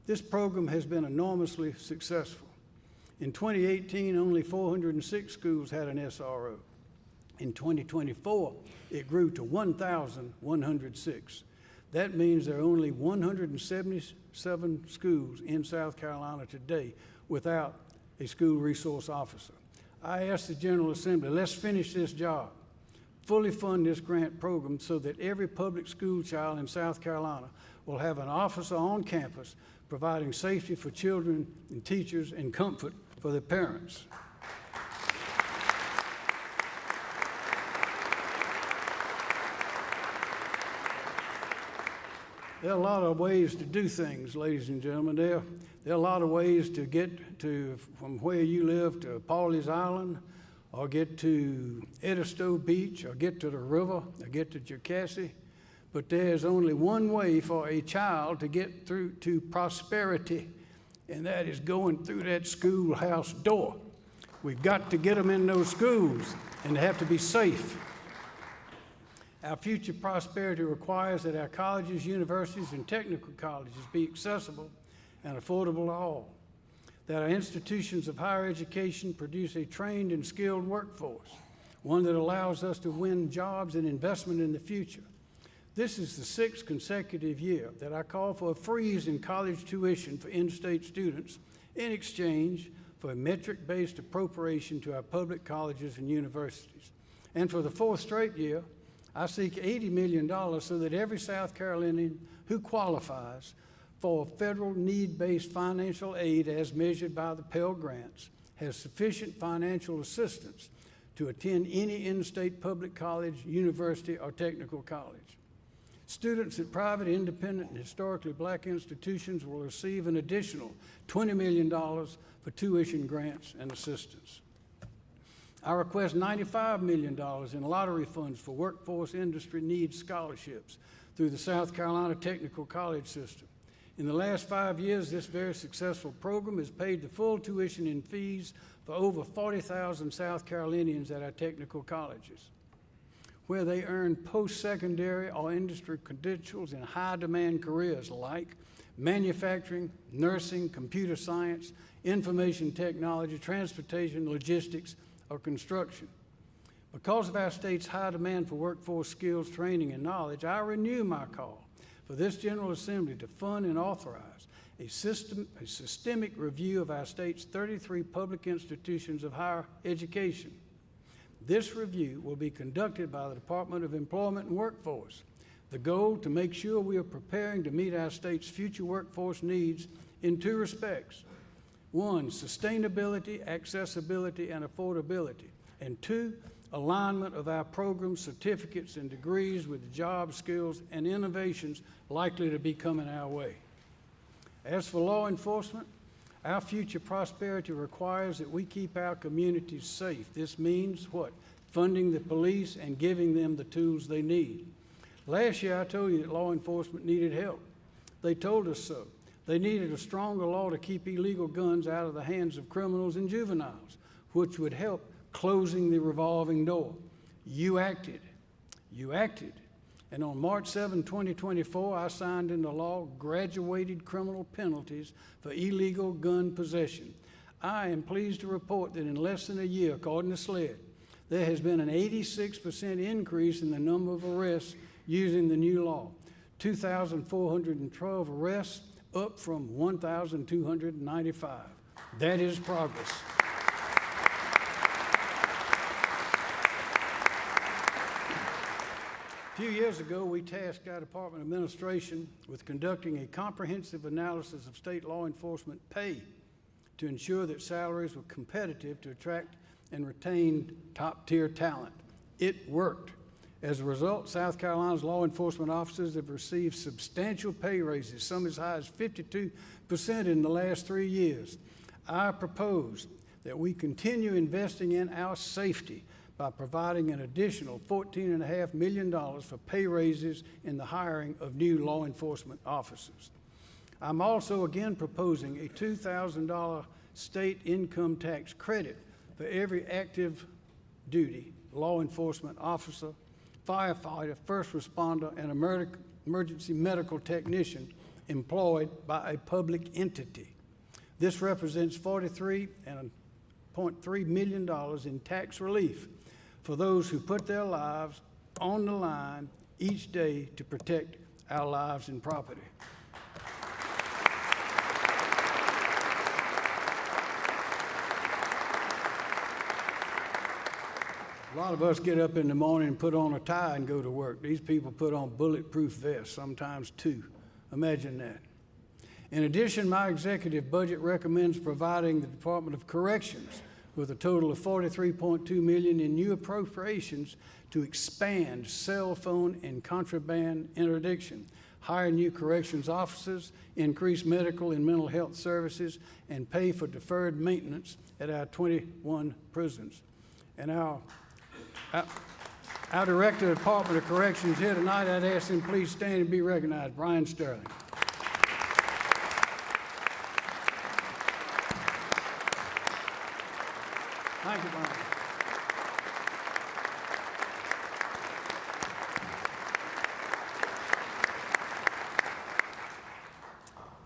This program has been enormously successful. In 2018, only 406 schools had an SRO. In 2024, it grew to 1,106. That means there are only 177 schools in South Carolina today without a school resource officer. I asked the General Assembly, let's finish this job. fully fund this grant program so that every public school child in South Carolina will have an officer on campus providing safety for children and teachers and comfort for their parents. There are a lot of ways to do things, ladies and gentlemen. There are a lot of ways to get to from where you live to Pawleys Island, or get to Edisto Beach, or get to the river, or get to Jocassee. But there's only one way for a child to get through to prosperity, and that is going through that schoolhouse door. We've got to get them in those schools, and they have to be safe. Our future prosperity requires that our colleges, universities, and technical colleges be accessible and affordable to all, that our institutions of higher education produce a trained and skilled workforce, one that allows us to win jobs and investment in the future. This is the 6th consecutive year that I call for a freeze in college tuition for in-state students in exchange for a metric-based appropriation to our public colleges and universities. And for the 4th straight year, I seek $80 million so that every South Carolinian who qualifies for federal need-based financial aid as measured by the Pell Grants has sufficient financial assistance to attend any in-state public college, university, or technical college. Students at private, independent, and historically black institutions will receive an additional $20 million for tuition grants and assistance. I request $95 million in lottery funds for workforce industry needs scholarships through the South Carolina Technical College System. In the last 5 years, this very successful program has paid the full tuition and fees for over 40,000 South Carolinians at our technical colleges, where they earn post-secondary or industry credentials in high-demand careers like manufacturing, nursing, computer science, information technology, transportation, logistics, or construction. Because of our state's high demand for workforce skills, training, and knowledge, I renew my call for this General Assembly to fund and authorize a systemic review of our state's 33 public institutions of higher education. This review will be conducted by the Department of Employment and Workforce. The goal to make sure we are preparing to meet our state's future workforce needs in 2 respects. 1, sustainability, accessibility, and affordability. And 2, alignment of our programs, certificates, and degrees with the job skills and innovations likely to be coming our way. As for law enforcement, our future prosperity requires that we keep our communities safe. This means what? Funding the police and giving them the tools they need. Last year I told you that law enforcement needed help. They told us so. They needed a stronger law to keep illegal guns out of the hands of criminals and juveniles, which would help closing the revolving door. You acted. You acted. And on March 7, 2024, I signed into law graduated criminal penalties for illegal gun possession. I am pleased to report that in less than a year, according to SLED, there has been an 86% increase in the number of arrests using the new law. 2,412 arrests, up from 1,295. That is progress. A few years ago, we tasked our Department of Administration with conducting a comprehensive analysis of state law enforcement pay to ensure that salaries were competitive to attract and retain top-tier talent. It worked. As a result, South Carolina's law enforcement officers have received substantial pay raises, some as high as 52% in the last 3 years. I propose that we continue investing in our safety by providing an additional $14.5 million for pay raises in the hiring of new law enforcement officers. I'm also again proposing a $2,000 state income tax credit for every active duty law enforcement officer, firefighter, first responder, and emergency medical technician employed by a public entity. This represents $43.3 million in tax relief for those who put their lives on the line each day to protect our lives and property. A lot of us get up in the morning and put on a tie and go to work. These people put on bulletproof vests, sometimes two. Imagine that. In addition, my executive budget recommends providing the Department of Corrections with a total of $43.2 million in new appropriations to expand cell phone and contraband interdiction, hire new corrections officers, increase medical and mental health services, and pay for deferred maintenance at our 21 prisons. And our Director of the Department of Corrections here tonight, I'd ask him please stand and be recognized. Brian Sterling. Thank you, Brian.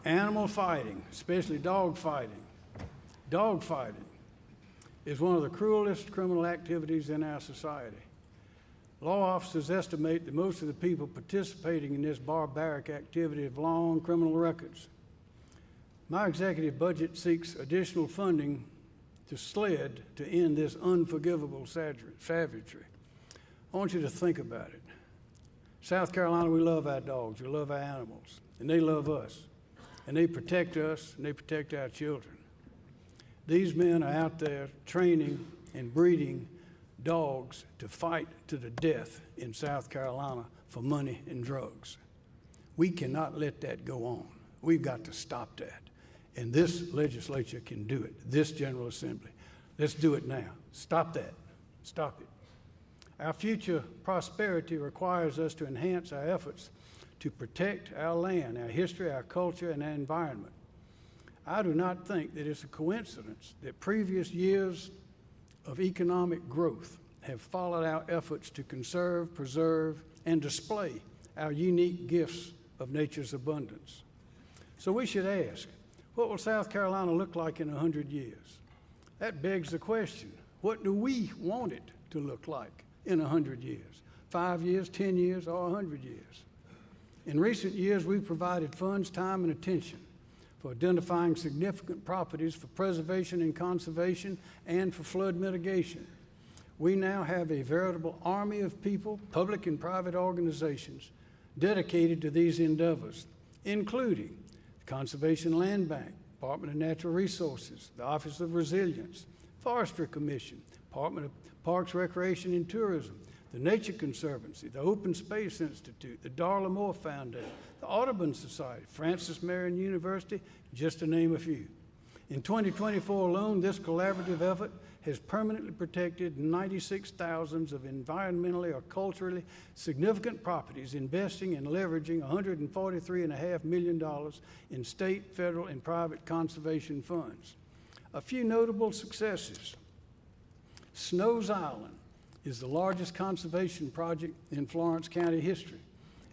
Animal fighting, especially dog fighting. Dog fighting is one of the cruelest criminal activities in our society. Law officers estimate that most of the people participating in this barbaric activity have long criminal records. My executive budget seeks additional funding to SLED to end this unforgivable savagery. I want you to think about it. South Carolina, we love our dogs, we love our animals, and they love us. And they protect us, and they protect our children. These men are out there training and breeding dogs to fight to the death in South Carolina for money and drugs. We cannot let that go on. We've got to stop that. And this legislature can do it, this General Assembly. Let's do it now. Stop that. Stop it. Our future prosperity requires us to enhance our efforts to protect our land, our history, our culture, and our environment. I do not think that it's a coincidence that previous years of economic growth have followed our efforts to conserve, preserve, and display our unique gifts of nature's abundance. So we should ask, what will South Carolina look like in 100 years? That begs the question, what do we want it to look like in 100 years? 5 years, 10 years, or 100 years? In recent years, we've provided funds, time, and attention for identifying significant properties for preservation and conservation and for flood mitigation. We now have a veritable army of people, public and private organizations, dedicated to these endeavors, including the Conservation Land Bank, Department of Natural Resources, the Office of Resilience, Forestry Commission, Department of Parks, Recreation, and Tourism, the Nature Conservancy, the Open Space Institute, the Darla Moore Foundation, the Audubon Society, Francis Marion University, just to name a few. In 2024 alone, this collaborative effort has permanently protected 96,000 of environmentally or culturally significant properties, investing and leveraging $143.5 million in state, federal, and private conservation funds. A few notable successes. Snows Island is the largest conservation project in Florence County history.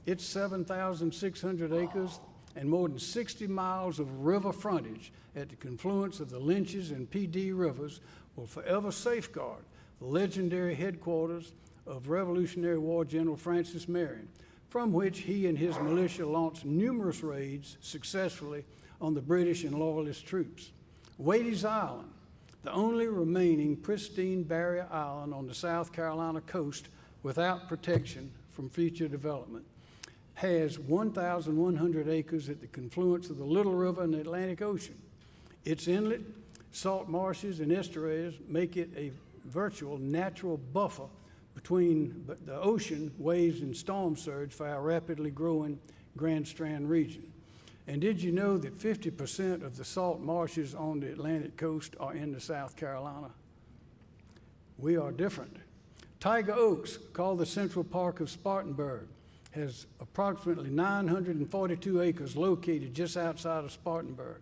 It's 7,600 acres and more than 60 miles of river frontage at the confluence of the Lynches and PD rivers will forever safeguard the legendary headquarters of Revolutionary War General Francis Marion, from which he and his militia launched numerous raids successfully on the British and Loyalist troops. Wade's Island, the only remaining pristine barrier island on the South Carolina coast without protection from future development, has 1,100 acres at the confluence of the Little River and the Atlantic Ocean. Its inlet, salt marshes, and estuaries make it a virtual natural buffer between the ocean, waves, and storm surge for our rapidly growing Grand Strand region. And did you know that 50% of the salt marshes on the Atlantic coast are in the South Carolina? We are different. Tiger Oaks, called the Central Park of Spartanburg, has approximately 942 acres located just outside of Spartanburg.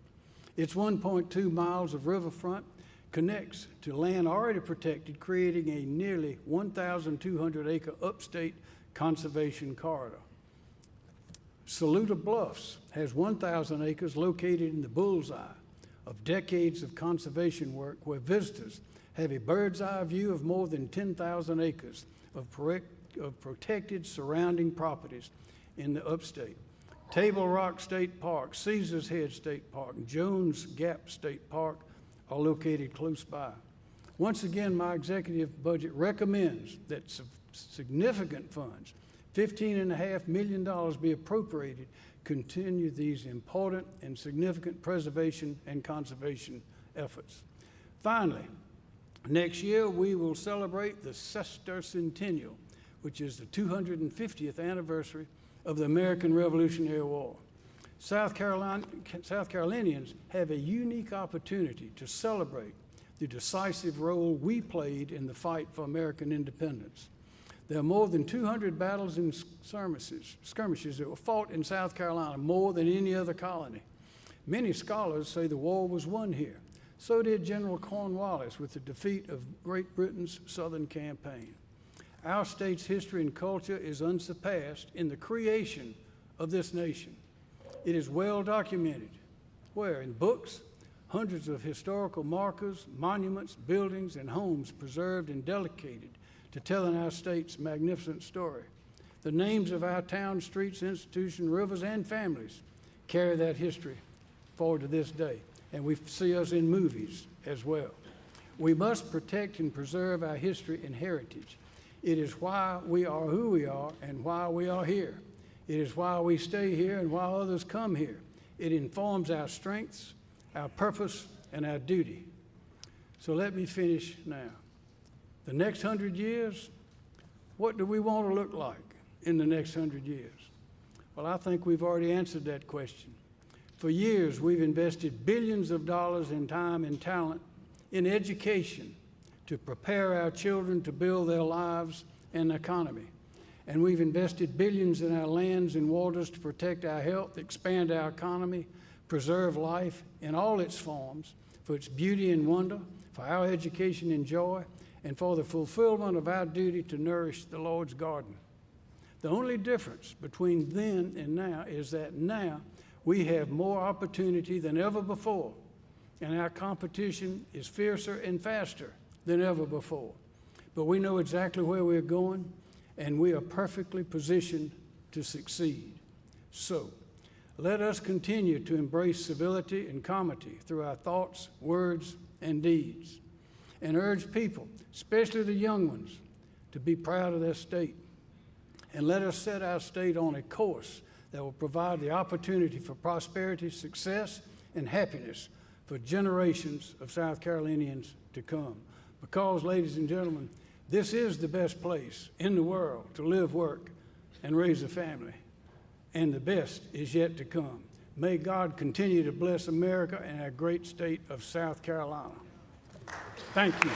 Its 1.2 miles of riverfront connects to land already protected, creating a nearly 1,200 acre upstate conservation corridor. Saluda Bluffs has 1,000 acres located in the bullseye of decades of conservation work, where visitors have a bird's eye view of more than 10,000 acres of protected surrounding properties in the upstate. Table Rock State Park, Caesars Head State Park, and Jones Gap State Park are located close by. Once again, my executive budget recommends that significant funds, $15.5 million, be appropriated to continue these important and significant preservation and conservation efforts. Finally, next year we will celebrate the sesquicentennial, which is the 250th anniversary of the American Revolutionary War. South Carolinians have a unique opportunity to celebrate the decisive role we played in the fight for American independence. There are more than 200 battles and skirmishes that were fought in South Carolina, more than any other colony. Many scholars say the war was won here. So did General Cornwallis with the defeat of Great Britain's Southern campaign. Our state's history and culture is unsurpassed in the creation of this nation. It is well documented, where in books, hundreds of historical markers, monuments, buildings, and homes preserved and dedicated to telling our state's magnificent story. The names of our towns, streets, institutions, rivers, and families carry that history forward to this day, and we see us in movies as well. We must protect and preserve our history and heritage. It is why we are who we are and why we are here. It is why we stay here and why others come here. It informs our strengths, our purpose, and our duty. So let me finish now. The next 100 years, what do we want to look like in the next 100 years? Well, I think we've already answered that question. For years, we've invested billions of dollars in time and talent in education to prepare our children to build their lives and economy. And we've invested billions in our lands and waters to protect our health, expand our economy, preserve life in all its forms, for its beauty and wonder, for our education and joy, and for the fulfillment of our duty to nourish the Lord's garden. The only difference between then and now is that now we have more opportunity than ever before, and our competition is fiercer and faster than ever before. But we know exactly where we're going, and we are perfectly positioned to succeed. So, let us continue to embrace civility and comity through our thoughts, words, and deeds, and urge people, especially the young ones, to be proud of their state. And let us set our state on a course that will provide the opportunity for prosperity, success, and happiness for generations of South Carolinians to come. Because, ladies and gentlemen, this is the best place in the world to live, work, and raise a family. And the best is yet to come. May God continue to bless America and our great state of South Carolina. Thank you.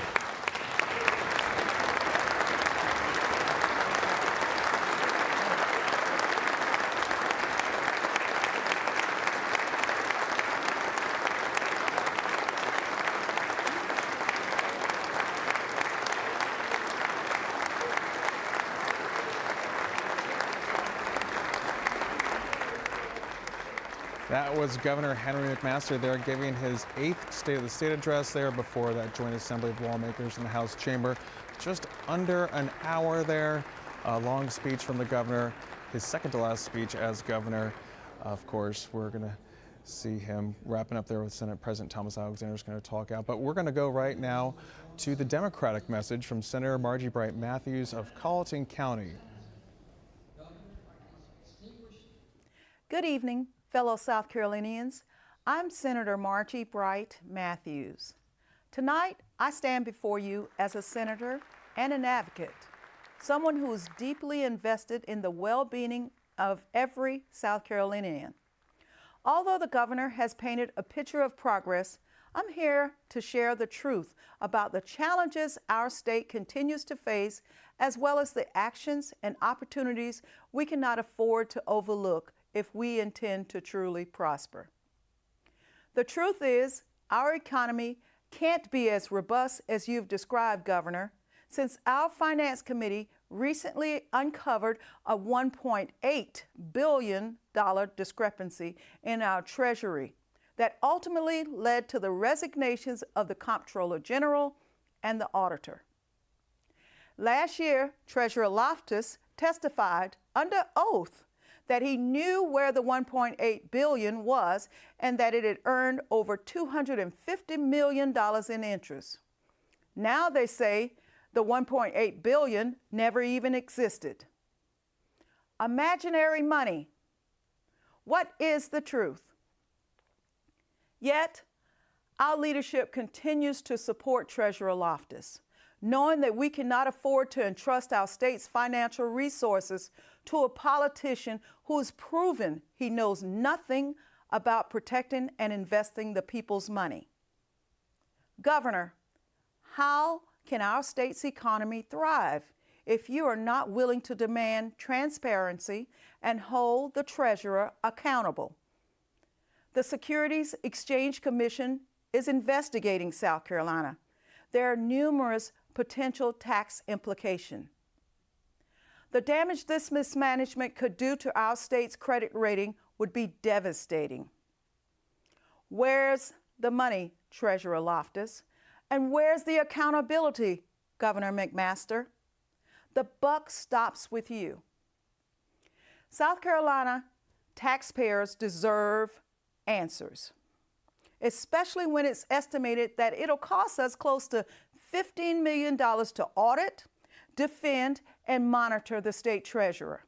That was Governor Henry McMaster there giving his 8th State of the State address there before that joint assembly of lawmakers in the House chamber. Just under an hour there, a long speech from the governor, his second to last speech as governor. Of course, we're going to see him wrapping up there with Senate President Thomas Alexander is going to talk out. But we're going to go right now to the Democratic message from Senator Margie Bright Matthews of Colleton County. Good evening, fellow South Carolinians. I'm Senator Margie Bright Matthews. Tonight, I stand before you as a senator and an advocate, someone who is deeply invested in the well-being of every South Carolinian. Although the governor has painted a picture of progress, I'm here to share the truth about the challenges our state continues to face, as well as the actions and opportunities we cannot afford to overlook if we intend to truly prosper. The truth is, our economy can't be as robust as you've described, Governor, since our Finance Committee recently uncovered a $1.8 billion discrepancy in our Treasury that ultimately led to the resignations of the Comptroller General and the Auditor. Last year, Treasurer Loftus testified under oath that he knew where the $1.8 billion was and that it had earned over $250 million in interest. Now they say the 1.8 billion never even existed. Imaginary money. What is the truth? Yet, our leadership continues to support Treasurer Loftus, knowing that we cannot afford to entrust our state's financial resources to a politician who has proven he knows nothing about protecting and investing the people's money. Governor, how can our state's economy thrive if you are not willing to demand transparency and hold the treasurer accountable? The Securities Exchange Commission is investigating South Carolina. There are numerous potential tax implications. The damage this mismanagement could do to our state's credit rating would be devastating. Where's the money, Treasurer Loftus? And where's the accountability, Governor McMaster? The buck stops with you. South Carolina taxpayers deserve answers, especially when it's estimated that it'll cost us close to $15 million to audit, defend, and monitor the state treasurer.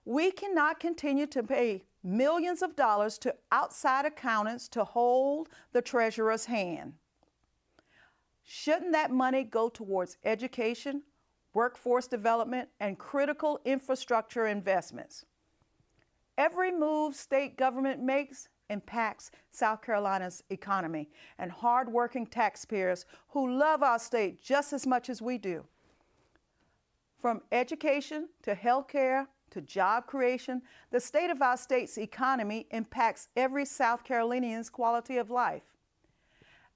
We cannot continue to pay millions of dollars to outside accountants to hold the treasurer's hand. Shouldn't that money go towards education, workforce development, and critical infrastructure investments? Every move state government makes impacts South Carolina's economy and hardworking taxpayers who love our state just as much as we do. From education to healthcare to job creation, the state of our state's economy impacts every South Carolinian's quality of life.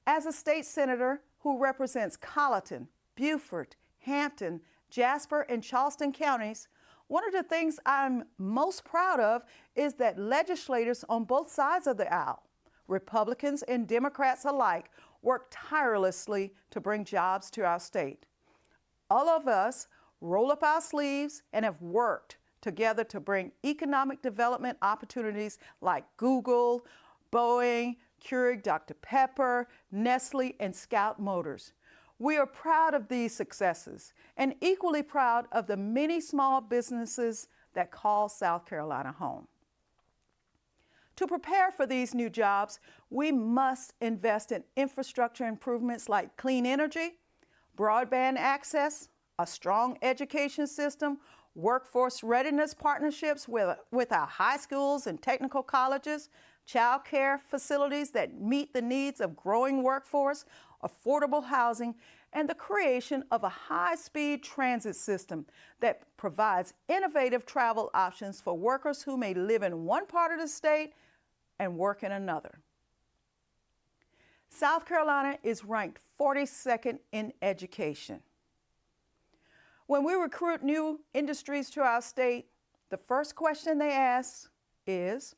As a state senator who represents Colleton, Beaufort, Hampton, Jasper, and Charleston counties, one of the things I'm most proud of is that legislators on both sides of the aisle, Republicans and Democrats alike, work tirelessly to bring jobs to our state. All of us roll up our sleeves and have worked together to bring economic development opportunities like Google, Boeing, Keurig Dr. Pepper, Nestle, and Scout Motors. We are proud of these successes and equally proud of the many small businesses that call South Carolina home. To prepare for these new jobs, we must invest in infrastructure improvements like clean energy, broadband access, a strong education system, workforce readiness partnerships with our high schools and technical colleges, child care facilities that meet the needs of growing workforce, affordable housing, and the creation of a high-speed transit system that provides innovative travel options for workers who may live in one part of the state and work in another. South Carolina is ranked 42nd in education. When we recruit new industries to our state, the first question they ask is,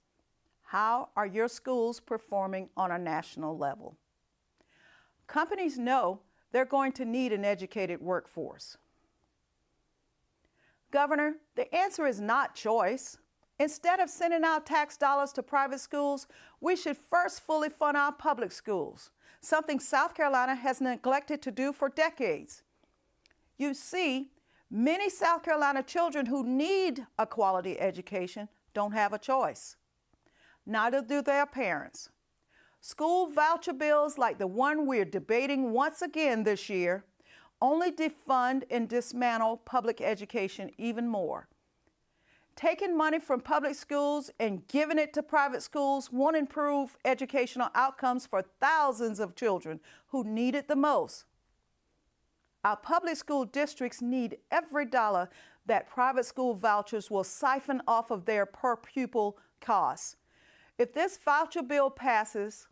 how are your schools performing on a national level? Companies know they're going to need an educated workforce. Governor, the answer is not choice. Instead of sending out tax dollars to private schools, we should first fully fund our public schools, something South Carolina has neglected to do for decades. You see, many South Carolina children who need a quality education don't have a choice. Neither do their parents. School voucher bills like the one we're debating once again this year only defund and dismantle public education even more. Taking money from public schools and giving it to private schools won't improve educational outcomes for thousands of children who need it the most. Our public school districts need every dollar that private school vouchers will siphon off of their per pupil costs. If this voucher bill passes,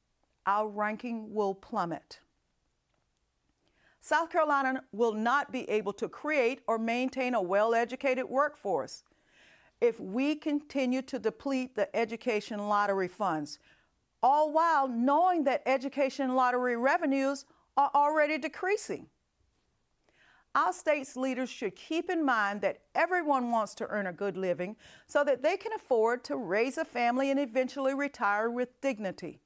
our ranking will plummet. South Carolina will not be able to create or maintain a well-educated workforce if we continue to deplete the education lottery funds, all while knowing that education lottery revenues are already decreasing. Our state's leaders should keep in mind that everyone wants to earn a good living so that they can afford to raise a family and eventually retire with dignity.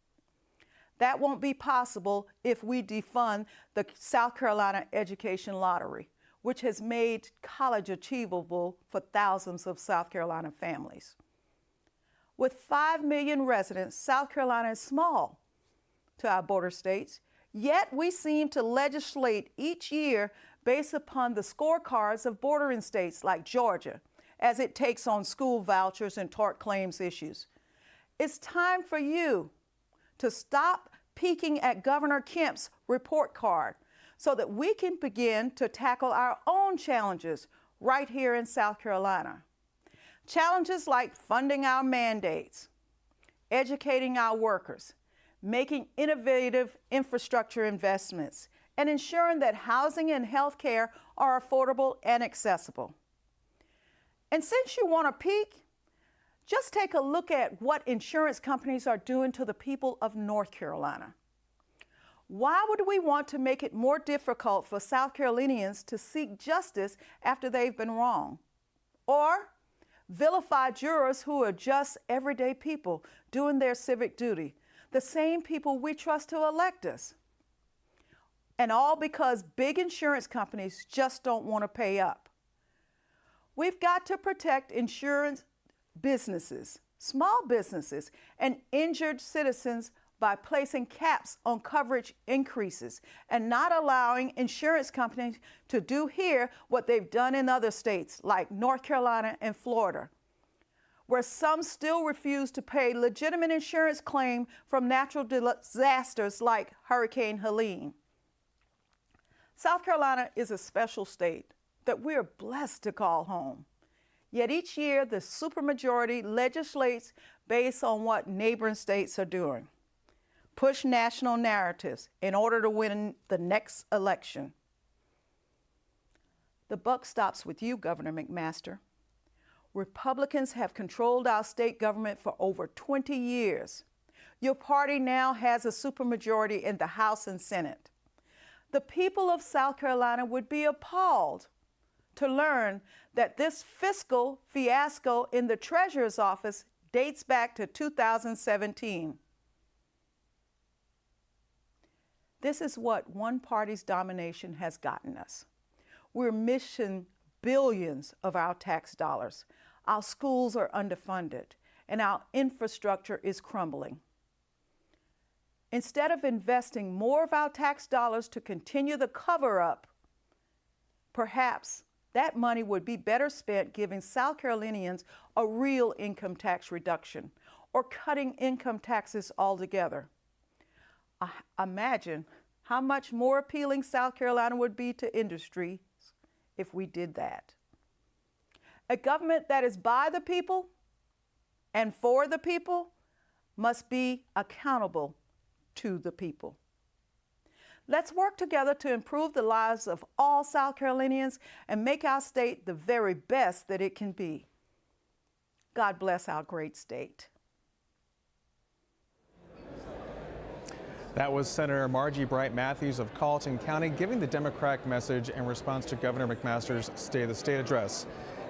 That won't be possible if we defund the South Carolina Education Lottery, which has made college achievable for thousands of South Carolina families. With 5 million residents, South Carolina is small to our border states, yet we seem to legislate each year based upon the scorecards of bordering states like Georgia, as it takes on school vouchers and tort claims issues. It's time for you to stop peeking at Governor Kemp's report card so that we can begin to tackle our own challenges right here in South Carolina. Challenges like funding our mandates, educating our workers, making innovative infrastructure investments, and ensuring that housing and health care are affordable and accessible. And since you want to peek, just take a look at what insurance companies are doing to the people of North Carolina. Why would we want to make it more difficult for South Carolinians to seek justice after they've been wrong? Or vilify jurors who are just everyday people doing their civic duty, the same people we trust to elect us? And all because big insurance companies just don't want to pay up. We've got to protect insurance businesses, small businesses, and injured citizens by placing caps on coverage increases and not allowing insurance companies to do here what they've done in other states like North Carolina and Florida, where some still refuse to pay legitimate insurance claims from natural disasters like Hurricane Helene. South Carolina is a special state that we are blessed to call home. Yet each year, the supermajority legislates based on what neighboring states are doing, push national narratives in order to win the next election. The buck stops with you, Governor McMaster. Republicans have controlled our state government for over 20 years. Your party now has a supermajority in the House and Senate. The people of South Carolina would be appalled to learn that this fiscal fiasco in the Treasurer's office dates back to 2017. This is what one party's domination has gotten us. We're missing billions of our tax dollars. Our schools are underfunded, and our infrastructure is crumbling. Instead of investing more of our tax dollars to continue the cover-up, perhaps that money would be better spent giving South Carolinians a real income tax reduction or cutting income taxes altogether. Imagine how much more appealing South Carolina would be to industries if we did that. A government that is by the people and for the people must be accountable to the people. Let's work together to improve the lives of all South Carolinians and make our state the very best that it can be. God bless our great state. That was Senator Margie Bright Matthews of Colleton County giving the Democratic message in response to Governor McMaster's State of the State address.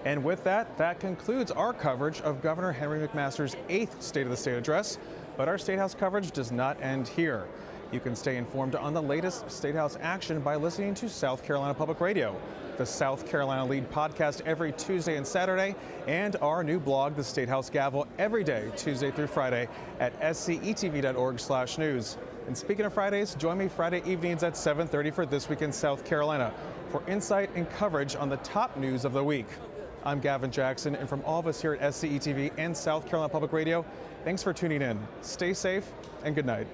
And with that, that concludes our coverage of Governor Henry McMaster's 8th State of the State address. But our State House coverage does not end here. You can stay informed on the latest State House action by listening to South Carolina Public Radio, the South Carolina Lead podcast every Tuesday and Saturday, and our new blog, The State House Gavel, every day, Tuesday through Friday at scetv.org/news. And speaking of Fridays, join me Friday evenings at 7:30 for This Week in South Carolina for insight and coverage on the top news of the week. I'm Gavin Jackson, and from all of us here at SCETV and South Carolina Public Radio, thanks for tuning in. Stay safe and good night.